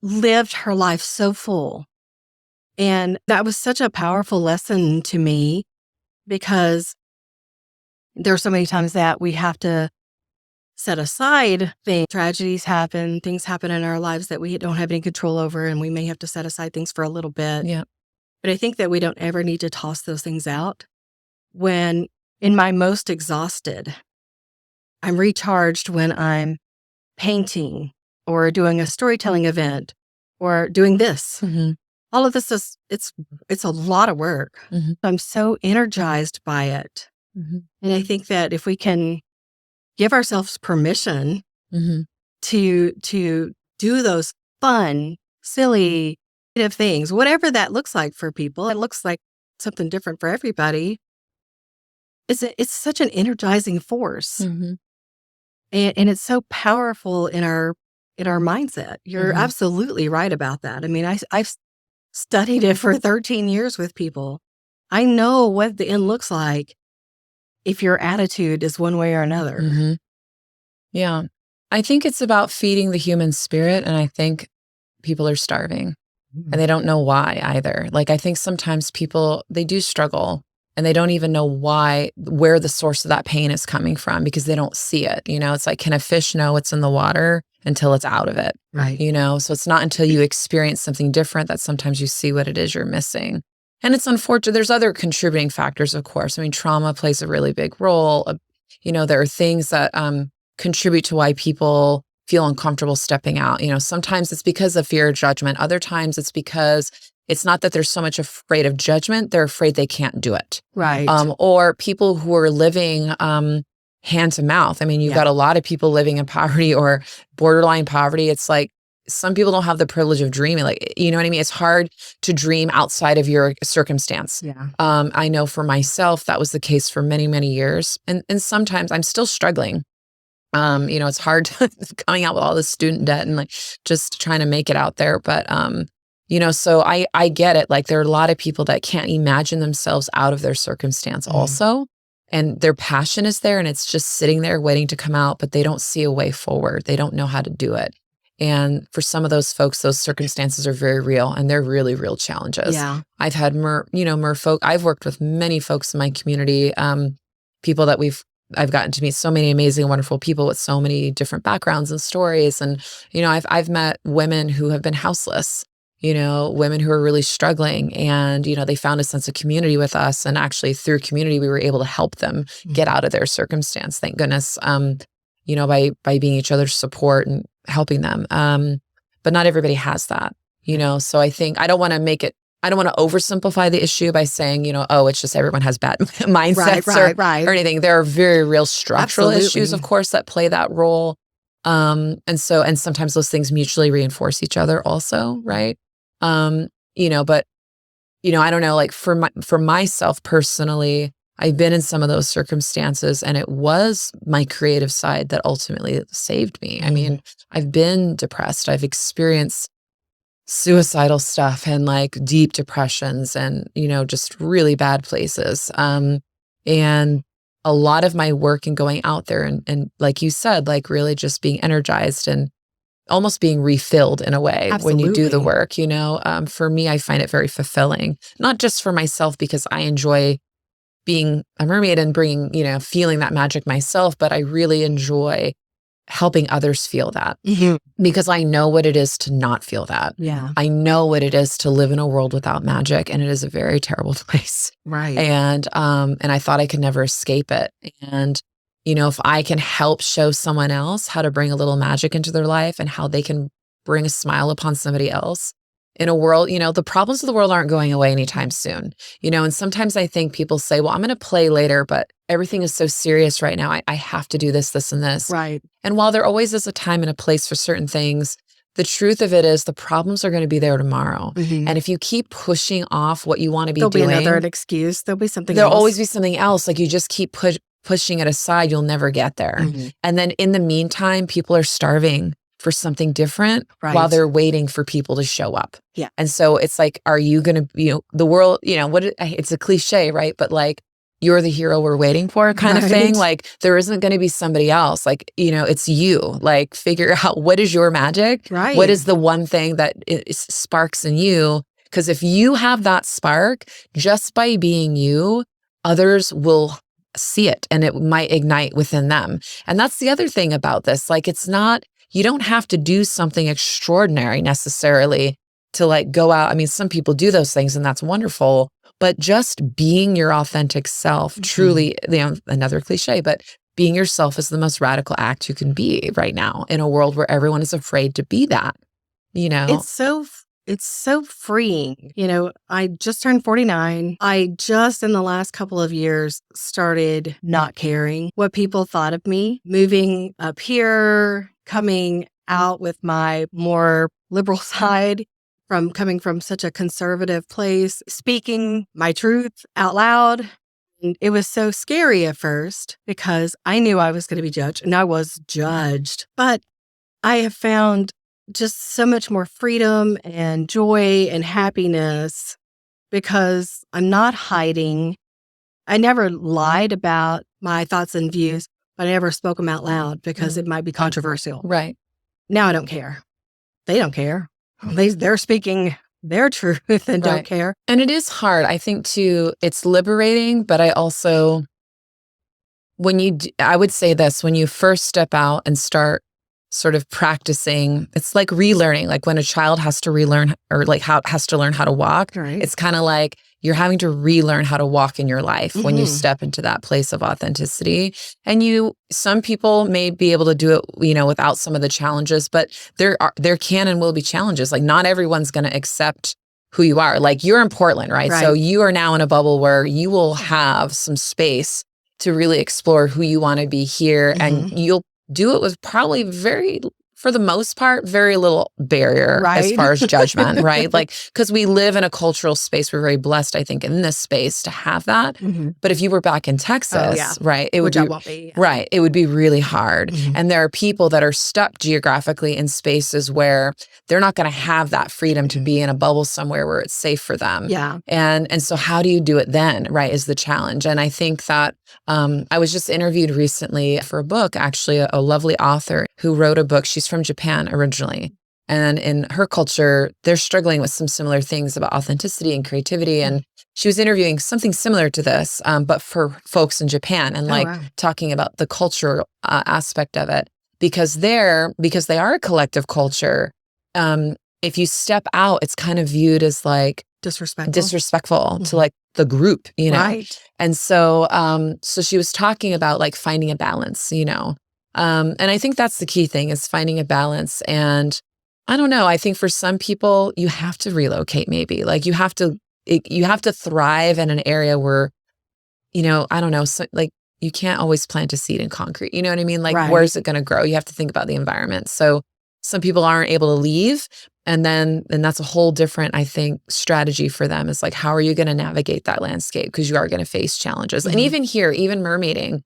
A: lived her life so full. And that was such a powerful lesson to me because there are so many times that we have to set aside things. Tragedies happen, things happen in our lives that we don't have any control over, and we may have to set aside things for a little bit.
B: Yeah.
A: But I think that we don't ever need to toss those things out. When in my most exhausted, I'm recharged when I'm painting or doing a storytelling event or doing this.
B: Mm-hmm.
A: All of this it's a lot of work.
B: Mm-hmm.
A: I'm so energized by it.
B: Mm-hmm.
A: And I think that if we can give ourselves permission
B: Mm-hmm.
A: to do those fun, silly, creative things, whatever that looks like for people, it looks like something different for everybody. It's such an energizing force.
B: Mm-hmm.
A: And it's so powerful in our mindset. You're
B: Mm-hmm.
A: absolutely right about that. I mean, I've studied it for 13 years with people. I know what the end looks like if your attitude is one way or another.
B: Mm-hmm. Yeah. I think it's about feeding the human spirit. And I think people are starving and they don't know why either. Like, I think sometimes people, they do struggle and they don't even know where the source of that pain is coming from because they don't see it. It's like, can a fish know what's in the water until it's out of it?
A: Right.
B: So it's not until you experience something different that sometimes you see what it is you're missing. And it's unfortunate. There's other contributing factors, of course. I mean, trauma plays a really big role. There are things that contribute to why people feel uncomfortable stepping out. Sometimes it's because of fear of judgment. Other times it's because it's not that they're so much afraid of judgment, they're afraid they can't do it.
A: Right.
B: Or people who are living hand to mouth. I mean, you've got a lot of people living in poverty or borderline poverty. It's like some people don't have the privilege of dreaming. Like, you know what I mean? It's hard to dream outside of your circumstance.
A: Yeah.
B: I know for myself, that was the case for many, many years. And sometimes I'm still struggling. It's hard coming out with all this student debt and like just trying to make it out there. But, so I get it. Like, there are a lot of people that can't imagine themselves out of their circumstance also. And their passion is there and it's just sitting there waiting to come out, but they don't see a way forward. They don't know how to do it. And for some of those folks, those circumstances are very real and they're really real challenges.
A: Yeah.
B: I've had I've worked with many folks in my community, people that I've gotten to meet so many amazing, wonderful people with so many different backgrounds and stories. And, I've met women who have been houseless women who are really struggling, and, they found a sense of community with us. And actually through community, we were able to help them get out of their circumstance. Thank goodness, by being each other's support and helping them. But not everybody has that, so I think I don't want to oversimplify the issue by saying, oh, it's just everyone has bad mindsets or anything. There are very real structural issues, of course, that play that role. And sometimes those things mutually reinforce each other also, right? But, I don't know, like for myself personally, I've been in some of those circumstances, and it was my creative side that ultimately saved me. I mean, I've been depressed. I've experienced suicidal stuff and like deep depressions and, just really bad places. And a lot of my work and going out there and like you said, like really just being energized and almost being refilled in a way when you do the work, for me, I find it very fulfilling, not just for myself because I enjoy being a mermaid and bringing, feeling that magic myself, but I really enjoy helping others feel that because I know what it is to not feel that.
A: Yeah.
B: I know what it is to live in a world without magic, and it is a very terrible place.
A: Right.
B: And I thought I could never escape it. And, if I can help show someone else how to bring a little magic into their life and how they can bring a smile upon somebody else in a world, the problems of the world aren't going away anytime soon, and sometimes I think people say, well, I'm going to play later, but everything is so serious right now. I have to do this, this, and this.
A: Right.
B: And while there always is a time and a place for certain things, the truth of it is the problems are going to be there tomorrow. And if you keep pushing off what you want to be doing,
A: there'll be another excuse. There'll be something
B: There'll
A: else.
B: always be something else. Like you just keep pushing it aside, you'll never get there. And then in the meantime, people are starving for something different while they're waiting for people to show up.
A: Yeah.
B: And so it's like, are you going to, the world, it's a cliche, right? But like, you're the hero we're waiting for kind of thing. Like there isn't going to be somebody else. Like, it's you. Like figure out what is your magic?
A: Right.
B: What is the one thing that sparks in you? Because if you have that spark, just by being you, others will see it and it might ignite within them. And that's the other thing about this. Like you don't have to do something extraordinary necessarily to like go out. I mean, some people do those things and that's wonderful, but just being your authentic self, truly, another cliche, but being yourself is the most radical act you can be right now in a world where everyone is afraid to be that,
A: It's so freeing. I just turned 49. I just in the last couple of years started not caring what people thought of me, moving up here, coming out with my more liberal side from coming from such a conservative place, speaking my truth out loud. And it was so scary at first because I knew I was going to be judged, and I was judged. But I have found just so much more freedom and joy and happiness because I'm not hiding. I never lied about my thoughts and views, but I never spoke them out loud because it might be controversial.
B: Right.
A: Now I don't care. They don't care. They're speaking their truth and don't care.
B: And it is hard. I think too, it's liberating, but I also, I would say this, when you first step out and start sort of practicing, it's like relearning, like when a child has to relearn or like has to learn how to walk.
A: Right.
B: It's kind of like you're having to relearn how to walk in your life when you step into that place of authenticity. And some people may be able to do it, without some of the challenges, but there can and will be challenges. Like not everyone's going to accept who you are. Like you're in Portland, right? So you are now in a bubble where you will have some space to really explore who you want to be here. And you'll do it with probably for the most part, very little barrier as far as judgment, right? Like, because we live in a cultural space, we're very blessed, I think, in this space to have that. But if you were back in Texas, right, it would
A: Which I won't be.
B: Right, it would be really hard. And there are people that are stuck geographically in spaces where they're not going to have that freedom to be in a bubble somewhere where it's safe for them.
A: Yeah.
B: And so how do you do it then, right, is the challenge. And I think that I was just interviewed recently for a book, actually, a lovely author who wrote a book. She's from Japan originally. And in her culture, they're struggling with some similar things about authenticity and creativity. And she was interviewing something similar to this, but for folks in Japan and talking about the cultural aspect of it. Because they are a collective culture, if you step out, it's kind of viewed as like disrespectful to like the group, you know?
A: Right.
B: And so, so she was talking about like finding a balance, you know? And I think that's the key thing is finding a balance. And I don't know, I think for some people you have to relocate maybe, like you have to thrive in an area where, you know, I don't know, so, like you can't always plant a seed in concrete. You know what I mean? Like, where's it going to grow? You have to think about the environment. So some people aren't able to leave. And that's a whole different, I think, strategy for them is like, how are you going to navigate that landscape? Because you are going to face challenges. And even here, even mermaiding,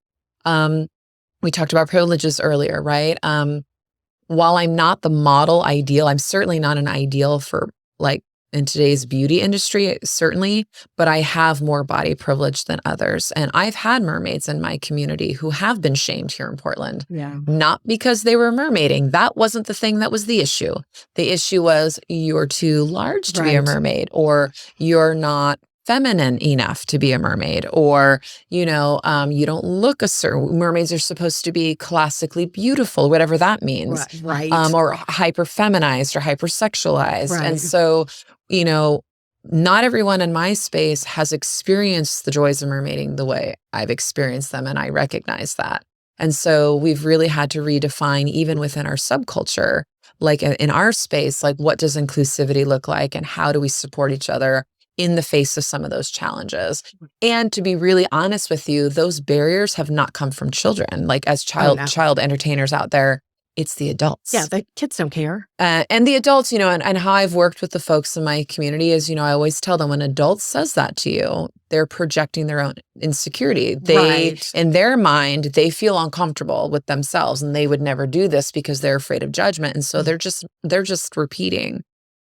B: we talked about privileges earlier, right? While I'm not the model ideal, I'm certainly not an ideal for like in today's beauty industry, certainly, but I have more body privilege than others. And I've had mermaids in my community who have been shamed here in Portland.
A: Yeah.
B: Not because they were mermaiding. That wasn't the thing that was the issue. The issue was you're too large to be a mermaid, or you're not feminine enough to be a mermaid, or, you know, you don't look a certain, mermaids are supposed to be classically beautiful, whatever that means.
A: Right.
B: Or hyper feminized or hypersexualized.
A: Right.
B: And so, you know, not everyone in my space has experienced the joys of mermaiding the way I've experienced them. And I recognize that. And so we've really had to redefine, even within our subculture, like in our space, like what does inclusivity look like and how do we support each other in the face of some of those challenges? And to be really honest with you, those barriers have not come from children. Like as child entertainers out there, it's the adults.
A: Yeah, the kids don't care.
B: And the adults, you know, and how I've worked with the folks in my community is, you know, I always tell them when an adult says that to you, they're projecting their own insecurity. In their mind, they feel uncomfortable with themselves and they would never do this because they're afraid of judgment. And so they're just repeating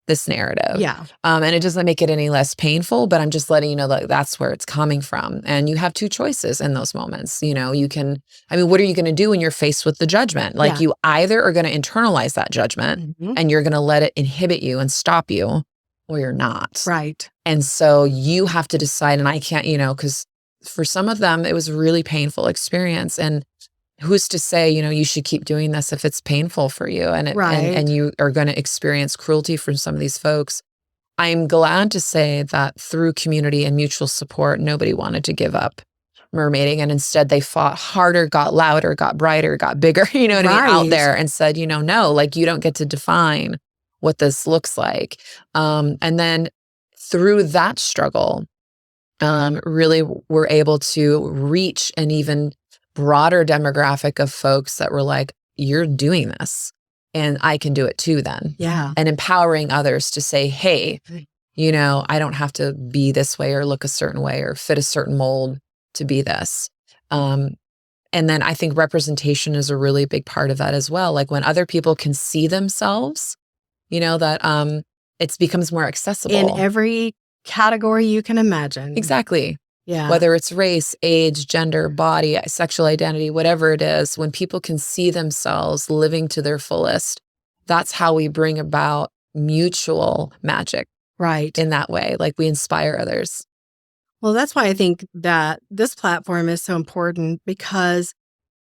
B: this narrative.
A: Yeah.
B: And it doesn't make it any less painful, but I'm just letting you know that that's where it's coming from. And you have two choices in those moments. You know, what are you going to do when you're faced with the judgment? Like you either are going to internalize that judgment and you're going to let it inhibit you and stop you, or you're not.
A: Right.
B: And so you have to decide, and I can't, you know, because for some of them, it was a really painful experience. And who's to say, you know, you should keep doing this if it's painful for you and you are going to experience cruelty from some of these folks. I'm glad to say that through community and mutual support, nobody wanted to give up mermaiding. And instead they fought harder, got louder, got brighter, got bigger, you know what I mean, out there and said, you know, no, like you don't get to define what this looks like. And then through that struggle, really we're able to reach an even broader demographic of folks that were like, you're doing this and I can do it too then.
A: Yeah.
B: And empowering others to say, hey, you know, I don't have to be this way or look a certain way or fit a certain mold to be this. And then I think representation is a really big part of that as well. Like when other people can see themselves, you know, that it becomes more accessible.
A: In every category you can imagine.
B: Exactly.
A: Yeah.
B: Whether it's race, age, gender, body, sexual identity, whatever it is, when people can see themselves living to their fullest, that's how we bring about mutual magic.
A: Right.
B: In that way, like we inspire others.
A: Well, that's why I think that this platform is so important because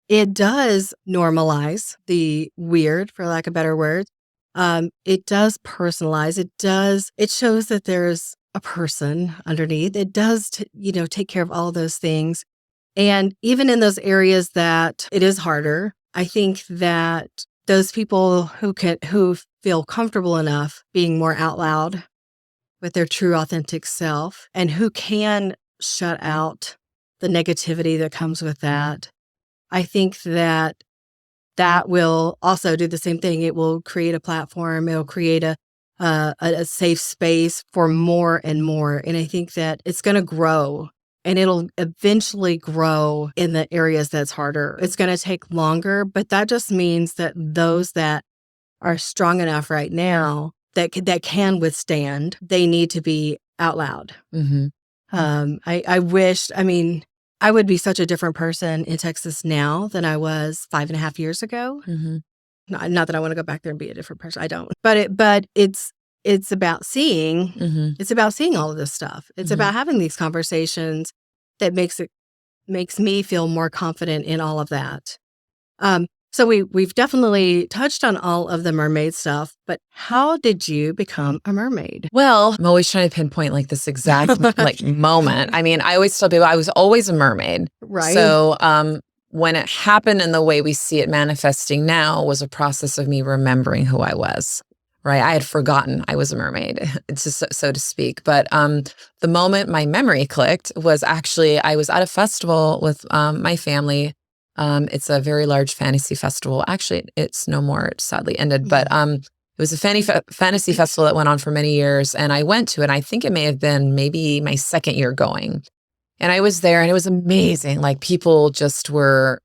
A: it does normalize the weird, for lack of better words. It does personalize. It shows that there's a person underneath. It does, take care of all those things. And even in those areas that it is harder, I think that those people who feel comfortable enough being more out loud with their true authentic self and who can shut out the negativity that comes with that, I think that will also do the same thing. It will create a platform. It'll create a safe space for more and more. And I think that it's going to grow and it'll eventually grow in the areas that's harder. It's going to take longer, but that just means that those that are strong enough right now that can withstand, they need to be out loud.
B: Mm-hmm.
A: I would be such a different person in Texas now than I was 5.5 years ago.
B: Mm-hmm.
A: Not that I want to go back there and be a different person. I don't. But it's about seeing.
B: Mm-hmm.
A: It's about seeing all of this stuff. It's about having these conversations that makes me feel more confident in all of that. So we've definitely touched on all of the mermaid stuff, but how did you become a mermaid?
B: Well, I'm always trying to pinpoint like this exact like moment. I mean, I always tell people I was always a mermaid.
A: Right.
B: So when it happened and the way we see it manifesting now was a process of me remembering who I was. Right. I had forgotten I was a mermaid, so to speak. But the moment my memory clicked was actually I was at a festival with my family. It's a very large fantasy festival. Actually, it's no more. It sadly ended. But it was a fantasy festival that went on for many years. And I went to it. I think it may have been maybe my second year going. And I was there and it was amazing. Like people just were,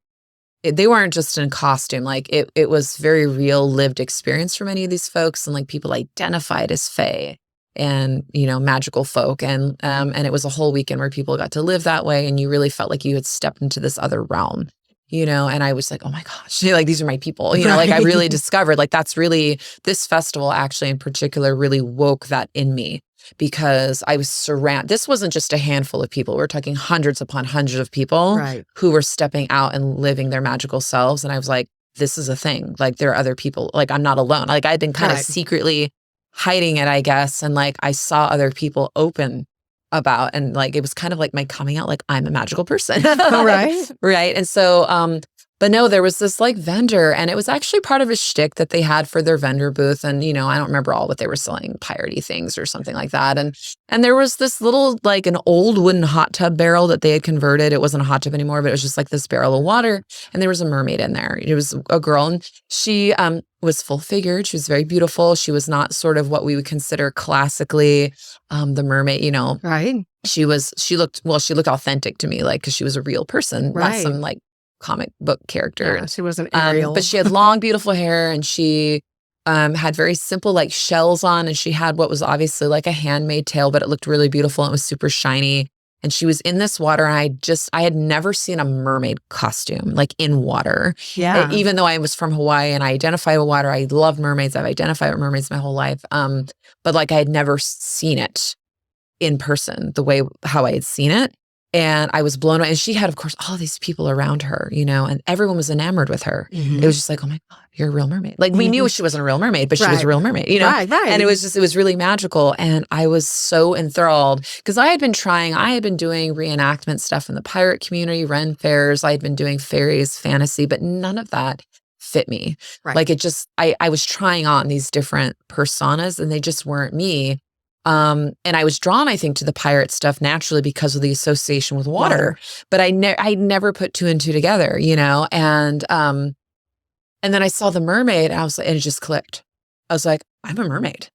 B: they weren't just in costume. Like it was very real lived experience for many of these folks. And like people identified as fae and, you know, magical folk. And it was a whole weekend where people got to live that way. And you really felt like you had stepped into this other realm. You know, and I was like, oh my gosh, like these are my people, you know, like I really discovered like that's really, this festival actually in particular really woke that in me because I was surrounded. This wasn't just a handful of people. We're talking hundreds upon hundreds of people who were stepping out and living their magical selves. And I was like, this is a thing. Like there are other people, like I'm not alone. Like I'd been kind of secretly hiding it, I guess. And like I saw other people open about, and like it was kind of like my coming out, like I'm a magical person. Right. And so but no, there was this like vendor, and it was actually part of a shtick that they had for their vendor booth. And, you know, I don't remember all what they were selling, piratey things or something like that. And there was this little, like an old wooden hot tub barrel that they had converted. It wasn't a hot tub anymore, but it was just like this barrel of water. And there was a mermaid in there. It was a girl, and she was full figured. She was very beautiful. She was not sort of what we would consider classically the mermaid, you know. She looked authentic to me, like, because she was a real person, not some like comic book character.
A: Yeah, she wasn't Ariel.
B: But she had long, beautiful hair, and she had very simple like shells on, and she had what was obviously like a handmade tail, but it looked really beautiful and it was super shiny. And she was in this water, and I had never seen a mermaid costume like in water.
A: Yeah.
B: Even though I was from Hawaii and I identify with water, I love mermaids. I've identified with mermaids my whole life. But like I had never seen it in person the way how I had seen it. And I was blown away. And she had, of course, all these people around her, you know, and everyone was enamored with her. It was just like, oh my God, you're a real mermaid. Like we knew she wasn't a real mermaid, but she was a real mermaid, you know? And it was really magical. And I was so enthralled because I had been doing reenactment stuff in the pirate community, Ren fairs. I had been doing fairies, fantasy, but none of that fit me. Like it just, I was trying on these different personas and they just weren't me. And I was drawn, I think, to the pirate stuff naturally because of the association with water. But I never put two and two together, you know? And then I saw the mermaid and and it just clicked. I was like, I'm a mermaid.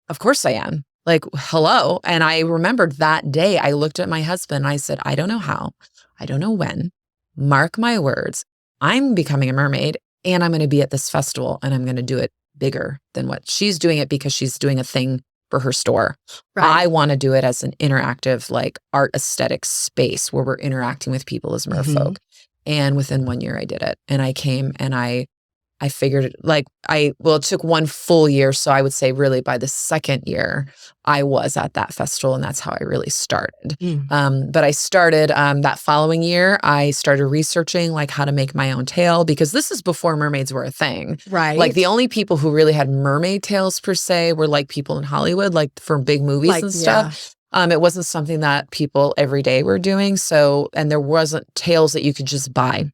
B: Of course I am. Like, hello. And I remembered that day I looked at my husband and I said, I don't know how, I don't know when, mark my words, I'm becoming a mermaid and I'm going to be at this festival and I'm going to do it bigger than what she's doing it because she's doing a thing for her store. I want to do it as an interactive, like art aesthetic space where we're interacting with people as merfolk. And within 1 year I did it. And I came and I figured it it took 1 full year. So I would say really by the second year I was at that festival and that's how I really started. But I started that following year, I started researching like how to make my own tail because this is before mermaids were a thing. Like the only people who really had mermaid tails per se were like people in Hollywood, like for big movies and stuff. It wasn't something that people every day were doing. So, and there wasn't tails that you could just buy.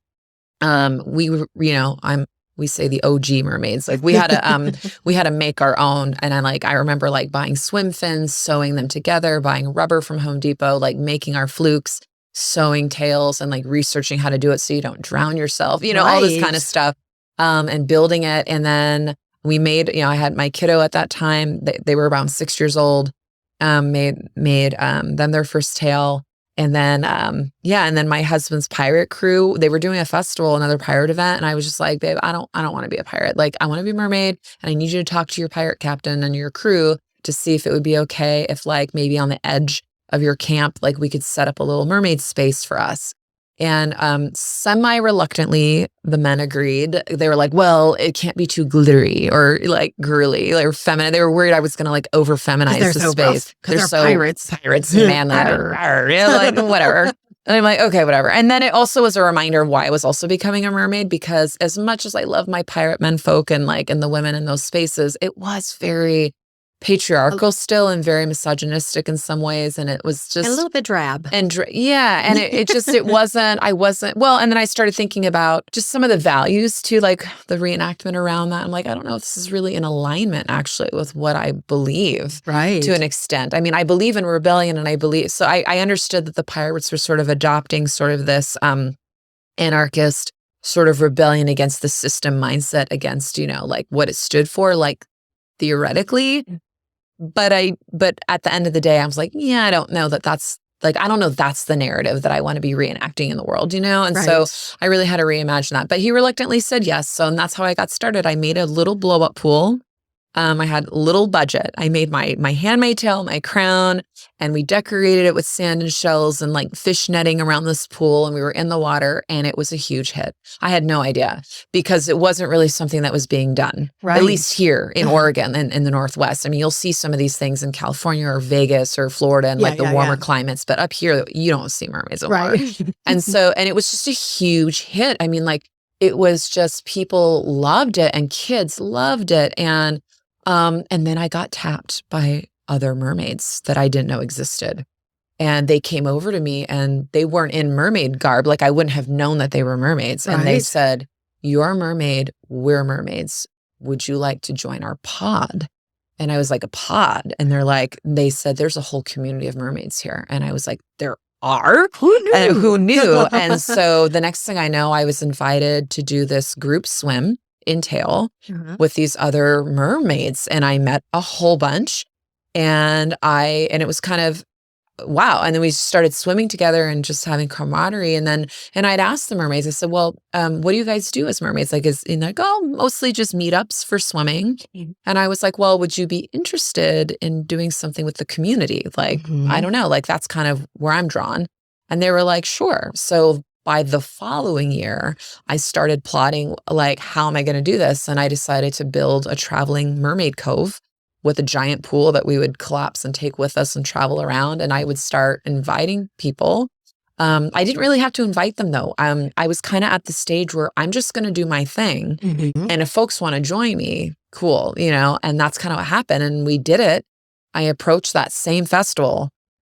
B: We say the OG mermaids. Like we had to make our own. And I remember like buying swim fins, sewing them together, buying rubber from Home Depot, like making our flukes, sewing tails and like researching how to do it so you don't drown yourself, you know, all this kind of stuff, and building it. And then we made, you know, I had my kiddo at that time. They were around 6 years old, made them their first tail. And then, and then my husband's pirate crew, they were doing a festival, another pirate event. And I was just like, babe, I don't want to be a pirate. Like, I want to be a mermaid and I need you to talk to your pirate captain and your crew to see if it would be okay if like maybe on the edge of your camp, like we could set up a little mermaid space for us. And semi-reluctantly, the men agreed. They were like, well, it can't be too glittery or like girly or feminine. They were worried I was going to like over-feminize the space.
A: Because they're so piraits.
B: Pirates, man, like whatever. And I'm like, okay, whatever. And then it also was a reminder of why I was also becoming a mermaid, because as much as I love my pirate men folk and the women in those spaces, it was very patriarchal still and very misogynistic in some ways. And it was just
A: a little bit drab.
B: And it wasn't, well, and then I started thinking about just some of the values too, like the reenactment around that. I'm like, I don't know if this is really in alignment actually with what I believe to an extent. I mean, I believe in rebellion and so I understood that the pirates were sort of adopting sort of this anarchist sort of rebellion against the system mindset, against, like what it stood for, like theoretically. But at the end of the day, I was like, yeah, I don't know that's the narrative that I want to be reenacting in the world, And so I really had to reimagine that. But he reluctantly said yes. So, and that's how I got started. I made a little blow up pool. I had little budget. I made my handmade tail, my crown, and we decorated it with sand and shells and like fish netting around this pool. And we were in the water, and it was a huge hit. I had no idea, because it wasn't really something that was being done, at least here in Oregon and in the Northwest. I mean, you'll see some of these things in California or Vegas or Florida and the warmer climates, but up here you don't see mermaids in water. And it was just a huge hit. I mean, like, it was just, people loved it and kids loved it. And then I got tapped by other mermaids that I didn't know existed. And they came over to me, and they weren't in mermaid garb. Like, I wouldn't have known that they were mermaids. And they said, "You're a mermaid. We're mermaids. Would you like to join our pod?" And I was like, "A pod?" And they said, "There's a whole community of mermaids here." And I was like, "There are?
A: Who knew?"
B: And who knew? And so the next thing I know, I was invited to do this group swim in tail with these other mermaids, and I met a whole bunch, and it was kind of wow. And then we started swimming together and just having camaraderie. And I'd asked the mermaids, I said, "Well, what do you guys do as mermaids?" And they're like, "Oh, mostly just meetups for swimming." And I was like, "Well, would you be interested in doing something with the community? Like, I don't know, like that's kind of where I'm drawn." And they were like, "Sure." So by the following year, I started plotting, like, how am I going to do this? And I decided to build a traveling mermaid cove with a giant pool that we would collapse and take with us and travel around. And I would start inviting people. I didn't really have to invite them, though. I was kind of at the stage where I'm just going to do my thing. And if folks want to join me, cool, and that's kind of what happened. And we did it. I approached that same festival,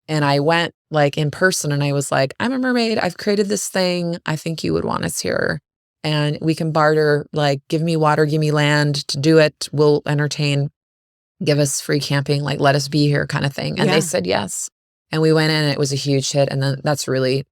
B: and I went like in person, and I was like, "I'm a mermaid. I've created this thing. I think you would want us here. And we can barter, like, give me water, give me land to do it. We'll entertain, give us free camping, like, let us be here," kind of thing. And they said yes. And we went in, and it was a huge hit. And then that's really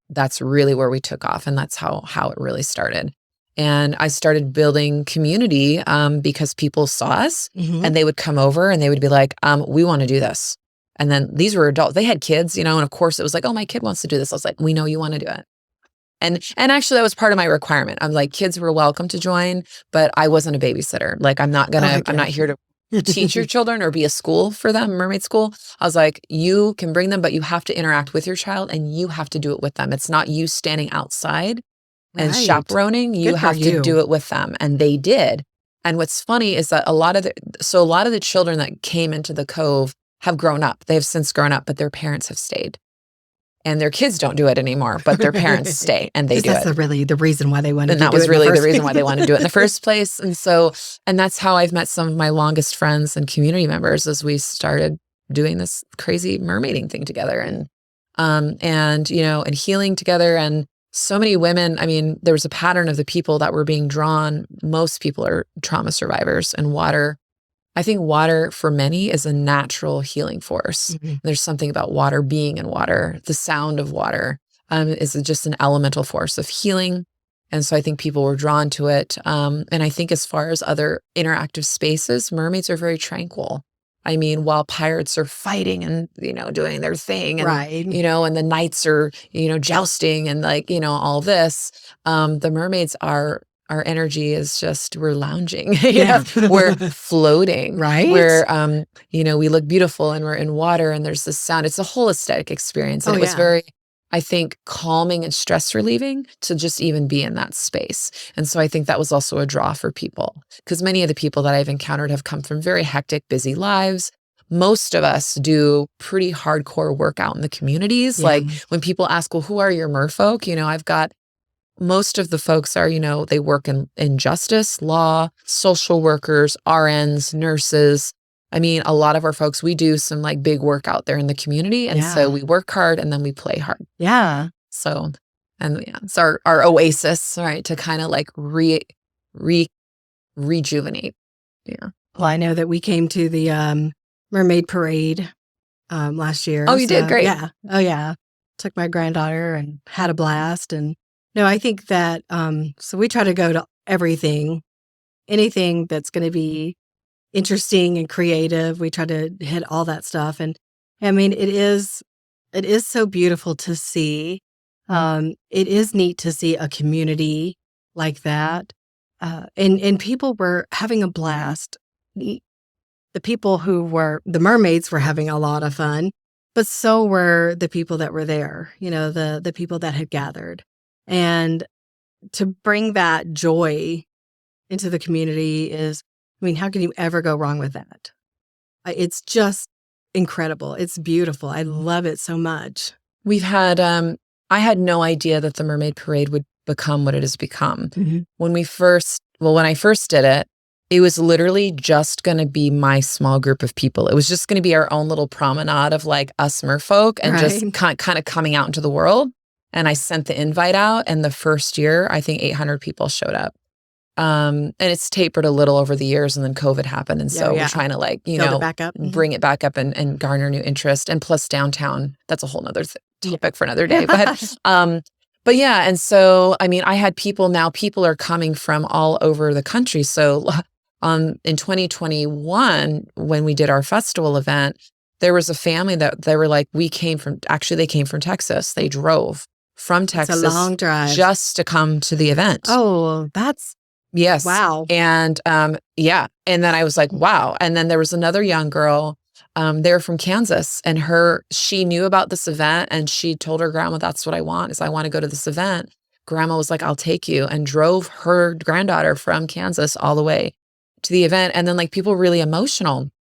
B: where we took off. And that's how it really started. And I started building community because people saw us, and they would come over and they would be like, "We want to do this." And then these were adults. They had kids, and of course it was like, "Oh, my kid wants to do this." I was like, "We know you want to do it." And actually that was part of my requirement. I'm like, kids were welcome to join, but I wasn't a babysitter. Like, I'm not here to teach your children or be a school for them, mermaid school. I was like, you can bring them, but you have to interact with your child, and you have to do it with them. It's not you standing outside and chaperoning. You have to do it with them. And they did. And what's funny is that a lot of the children that came into the cove have grown up. They have since grown up, but their parents have stayed. And their kids don't do it anymore, but their parents stay and they do it.
A: That's really the reason why they wanted to do it.
B: And that was really the reason why they wanted to do it in the first place. And that's how I've met some of my longest friends and community members, as we started doing this crazy mermaiding thing together and healing together. And so many women, I mean, there was a pattern of the people that were being drawn. Most people are trauma survivors, and water. I think water for many is a natural healing force. There's something about water, being in water, the sound of water is just an elemental force of healing. And so I think people were drawn to it. And I think as far as other interactive spaces, mermaids are very tranquil. I mean, while pirates are fighting and, doing their thing and, and the knights are, jousting and all this, the mermaids our energy is just, we're lounging, we're floating,
A: right?
B: We're, we look beautiful and we're in water and there's this sound. It's a whole aesthetic experience. And it was very, I think, calming and stress relieving to just even be in that space. And so I think that was also a draw for people, because many of the people that I've encountered have come from very hectic, busy lives. most of us do pretty hardcore work out in the communities.
A: Yeah.
B: Like when people ask, well, who are your merfolk? I've got most of the folks are, they work in justice, law, social workers, RNs, nurses. I mean, a lot of our folks, we do some like big work out there in the community. And so we work hard and then we play hard.
A: Yeah.
B: So, and yeah, it's our oasis, right? To kind of like rejuvenate. Yeah.
A: Well, I know that we came to the Mermaid Parade last year.
B: Oh, you did? Great.
A: Yeah. Oh, yeah. Took my granddaughter and had a blast. And no, I think that, so we try to go to everything, anything that's going to be interesting and creative. We try to hit all that stuff. And I mean, it is so beautiful to see. It is neat to see a community like that. And people were having a blast. The people who were, the mermaids were having a lot of fun, but so were the people that were there, the people that had gathered. And to bring that joy into the community is, I mean, how can you ever go wrong with that? It's just incredible. It's beautiful. I love it so much.
B: We've had, I had no idea that the Mermaid Parade would become what it has become.
A: Mm-hmm.
B: When I first did it, it was literally just going to be my small group of people. It was just going to be our own little promenade of like us merfolk and just kind of coming out into the world. And I sent the invite out, and the first year, I think 800 people showed up. And it's tapered a little over the years, and then COVID happened. And so we're trying to like,
A: build it back up.
B: Bring it back up and garner new interest. And plus downtown, that's a whole nother topic for another day. But yeah. And so, I mean, I had people are coming from all over the country. So in 2021, when we did our festival event, there was a family that they were like, they came from Texas. They drove from Texas.
A: It's a long drive.
B: Just to come to the event.
A: Oh, that's
B: yes.
A: wow.
B: And yeah. And then I was like, wow. And then there was another young girl, they're from Kansas, and she knew about this event, and she told her grandma, that's what I want, is I want to go to this event. Grandma was like, I'll take you, and drove her granddaughter from Kansas all the way to the event. And then like people were really emotional.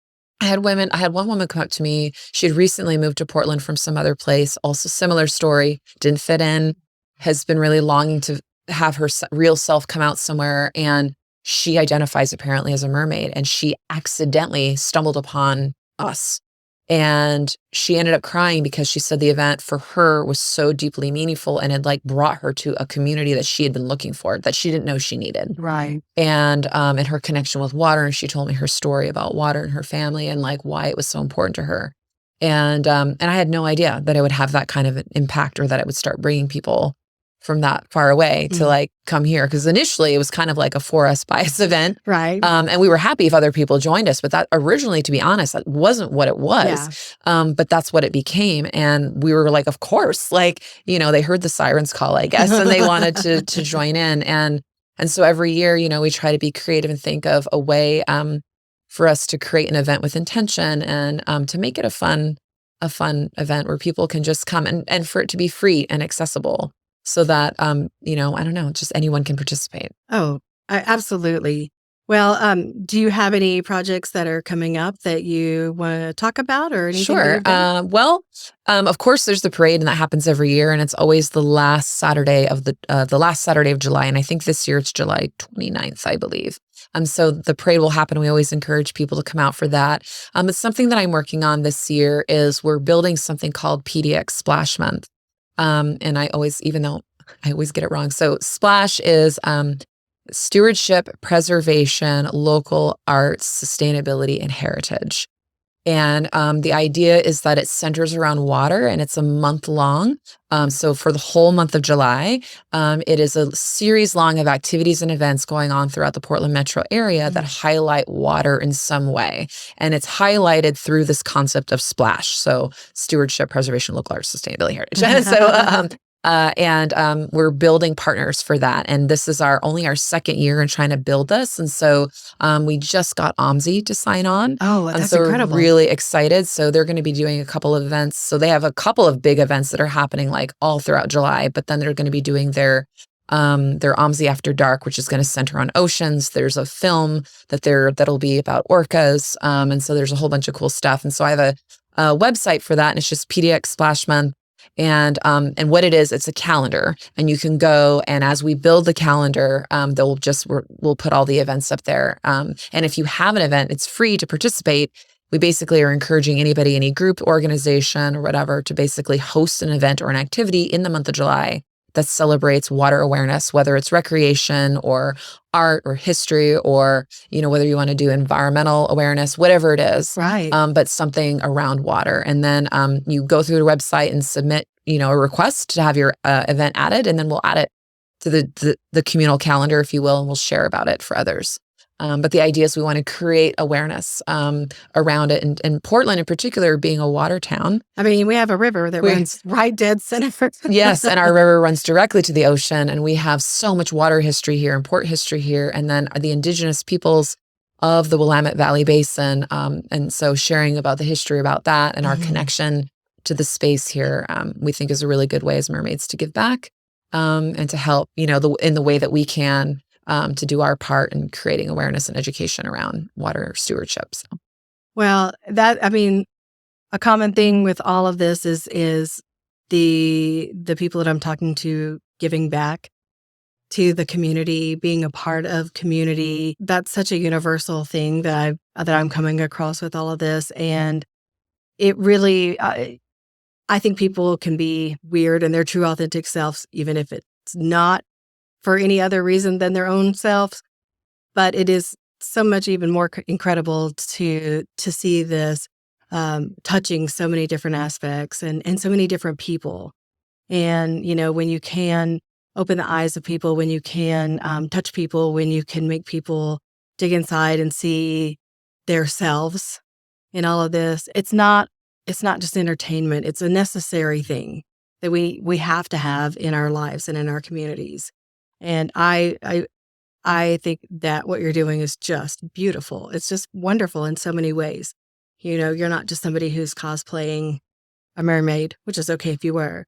B: I had one woman come up to me. She had recently moved to Portland from some other place. Also similar story, didn't fit in, has been really longing to have her real self come out somewhere. And she identifies apparently as a mermaid, and she accidentally stumbled upon us. And she ended up crying because she said the event for her was so deeply meaningful and had like brought her to a community that she had been looking for, that she didn't know she needed.
A: Right.
B: And her connection with water. And she told me her story about water and her family and like why it was so important to her. And I had no idea that it would have that kind of an impact, or that it would start bringing people from that far away to like come here. Because initially it was kind of like a for us by us event.
A: Right.
B: And we were happy if other people joined us, but that originally, to be honest, that wasn't what it was. Yeah. But that's what it became. And we were like, of course, like, they heard the sirens call, I guess, and they wanted to join in. And so every year, we try to be creative and think of a way for us to create an event with intention, and to make it a fun event where people can just come, and for it to be free and accessible. So that, I don't know, just anyone can participate.
A: Oh, absolutely. Well, do you have any projects that are coming up that you want to talk about, or anything?
B: Sure. Of course, there's the parade, and that happens every year, and it's always the last Saturday of July. And I think this year it's July 29th, I believe. So the parade will happen. We always encourage people to come out for that. It's something that I'm working on this year is we're building something called PDX Splash Month. And I always, even though I always get it wrong. So Splash is stewardship, preservation, local arts, sustainability, and heritage. And the idea is that it centers around water, and it's a month long. So for the whole month of July, it is a series long of activities and events going on throughout the Portland metro area that highlight water in some way. And it's highlighted through this concept of splash. So stewardship, preservation, local arts, sustainability, heritage. We're building partners for that. And this is only our second year in trying to build this. And so we just got OMSI to sign on.
A: Oh, that's
B: incredible. We're really excited. So they're going to be doing a couple of events. So they have a couple of big events that are happening like all throughout July, but then they're going to be doing their their OMSI After Dark, which is going to center on oceans. There's a film that'll be about orcas. And so there's a whole bunch of cool stuff. And so I have a website for that, and it's just PDX/month. And what it is, it's a calendar, and you can go, and as we build the calendar, we'll put all the events up there. And if you have an event, it's free to participate. We basically are encouraging anybody, any group, organization, or whatever, to basically host an event or an activity in the month of July that celebrates water awareness, whether it's recreation or art or history, or, whether you want to do environmental awareness, whatever it is,
A: Right.
B: but something around water. And then you go through the website and submit, a request to have your event added, and then we'll add it to the communal calendar, if you will, and we'll share about it for others. But the idea is we want to create awareness around it. And Portland in particular, being a water town.
A: I mean, we have a river that runs right dead center.
B: Yes, and our river runs directly to the ocean. And we have so much water history here and port history here. And then the indigenous peoples of the Willamette Valley Basin. And so sharing about the history about that and our connection to the space here, we think is a really good way as mermaids to give back and to help, in the way that we can. To do our part in creating awareness and education around water stewardship. So.
A: Well, a common thing with all of this is the people that I'm talking to giving back to the community, being a part of community. That's such a universal thing that I'm coming across with all of this, and it really, I think people can be weird in their true authentic selves, even if it's not for any other reason than their own selves. But it is so much even more incredible to see this touching so many different aspects and so many different people. And, when you can open the eyes of people, when you can touch people, when you can make people dig inside and see their selves in all of this, it's not just entertainment. It's a necessary thing that we have to have in our lives and in our communities. And I think that what you're doing is just beautiful. It's just wonderful in so many ways. You're not just somebody who's cosplaying a mermaid, which is okay if you were,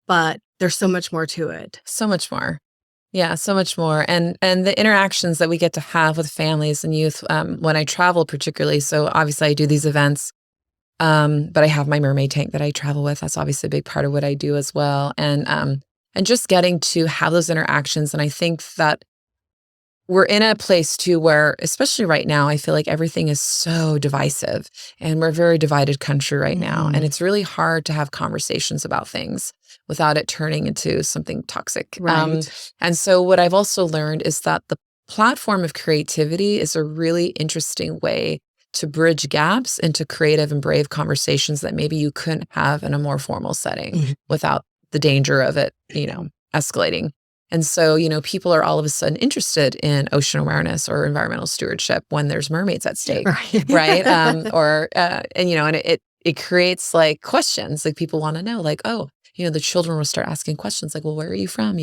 A: but there's so much more to it.
B: So much more. Yeah, so much more. And the interactions that we get to have with families and youth when I travel particularly. So obviously I do these events, but I have my mermaid tank that I travel with. That's obviously a big part of what I do as well. And just getting to have those interactions. And I think that we're in a place too where, especially right now, I feel like everything is so divisive, and we're a very divided country right now. And it's really hard to have conversations about things without it turning into something toxic.
A: Right.
B: And so what I've also learned is that the platform of creativity is a really interesting way to bridge gaps into creative and brave conversations that maybe you couldn't have in a more formal setting without the danger of it, escalating. And so, people are all of a sudden interested in ocean awareness or environmental stewardship when there's mermaids at stake, right? And it creates like questions, like people want to know, like, oh, the children will start asking questions like, well, where are you from?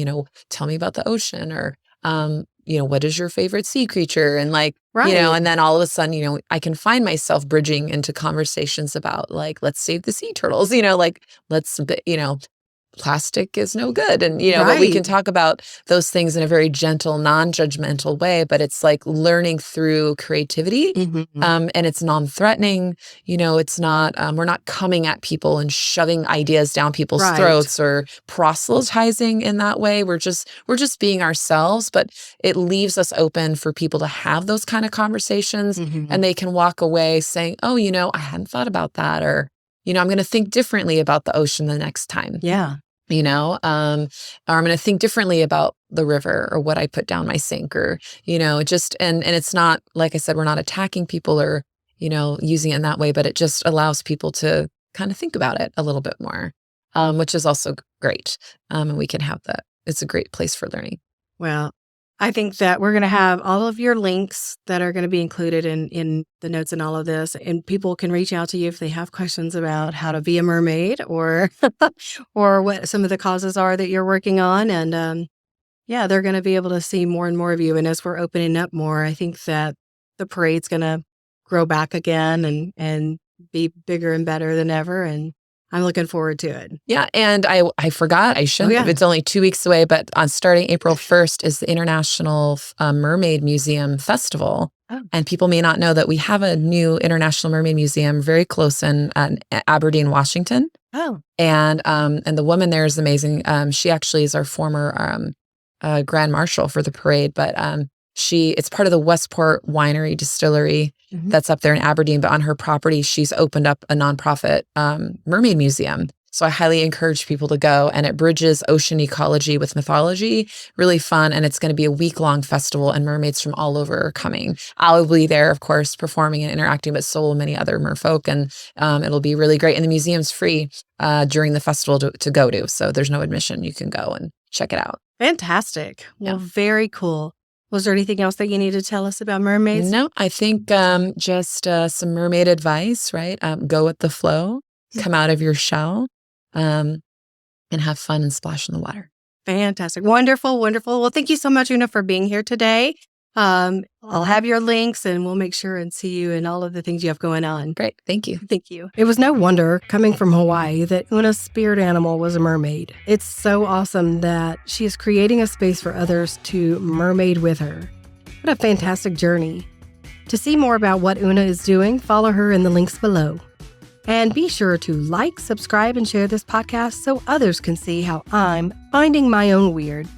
B: Tell me about the ocean, or, what is your favorite sea creature? And like, and then all of a sudden, I can find myself bridging into conversations about like, let's save the sea turtles, like let's, plastic is no good. And, but we can talk about those things in a very gentle, non-judgmental way, but it's like learning through creativity. And it's non-threatening, it's not, we're not coming at people and shoving ideas down people's throats or proselytizing in that way. We're just being ourselves, but it leaves us open for people to have those kind of conversations, and they can walk away saying, oh, I hadn't thought about that, or, I'm going to think differently about the ocean the next time.
A: Yeah.
B: Or I'm going to think differently about the river or what I put down my sink, or, just, and it's not, like I said, we're not attacking people or, using it in that way, but it just allows people to kind of think about it a little bit more, which is also great. And we can have that. It's a great place for learning.
A: Well, I think that we're going to have all of your links that are going to be included in the notes and all of this, and people can reach out to you if they have questions about how to be a mermaid or or what some of the causes are that you're working on. And they're going to be able to see more and more of you. And as we're opening up more, I think that the parade's going to grow back again and be bigger and better than ever. And I'm looking forward to it.
B: Yeah. And I forgot, I shouldn't have. It's only 2 weeks away, but on starting April 1st is the International Mermaid Museum Festival.
A: Oh.
B: And people may not know that we have a new International Mermaid Museum very close in Aberdeen, Washington.
A: Oh.
B: And the woman there is amazing. She actually is our former Grand Marshal for the parade, but it's part of the Westport Winery Distillery that's up there in Aberdeen. But on her property, she's opened up a nonprofit mermaid museum. So I highly encourage people to go, and it bridges ocean ecology with mythology. Really fun, and it's going to be a week-long festival, and mermaids from all over are coming. I'll be there, of course, performing and interacting, but so will many other merfolk, and it'll be really great. And the museum's free during the festival to go to, so there's no admission. You can go and check it out.
A: Fantastic. Well, very cool. Was there anything else that you need to tell us about mermaids?
B: No, I think just some mermaid advice, right? Go with the flow, come out of your shell. And have fun and splash in the water.
A: Fantastic. Wonderful, wonderful. Well, thank you so much, Una, for being here today. I'll have your links and we'll make sure and see you and all of the things you have going on.
B: Great. Thank you.
A: Thank you. It was no wonder, coming from Hawaii, that Una's spirit animal was a mermaid. It's so awesome that she is creating a space for others to mermaid with her. What a fantastic journey. To see more about what Una is doing, follow her in the links below. And be sure to like, subscribe, and share this podcast so others can see how I'm finding my own weird.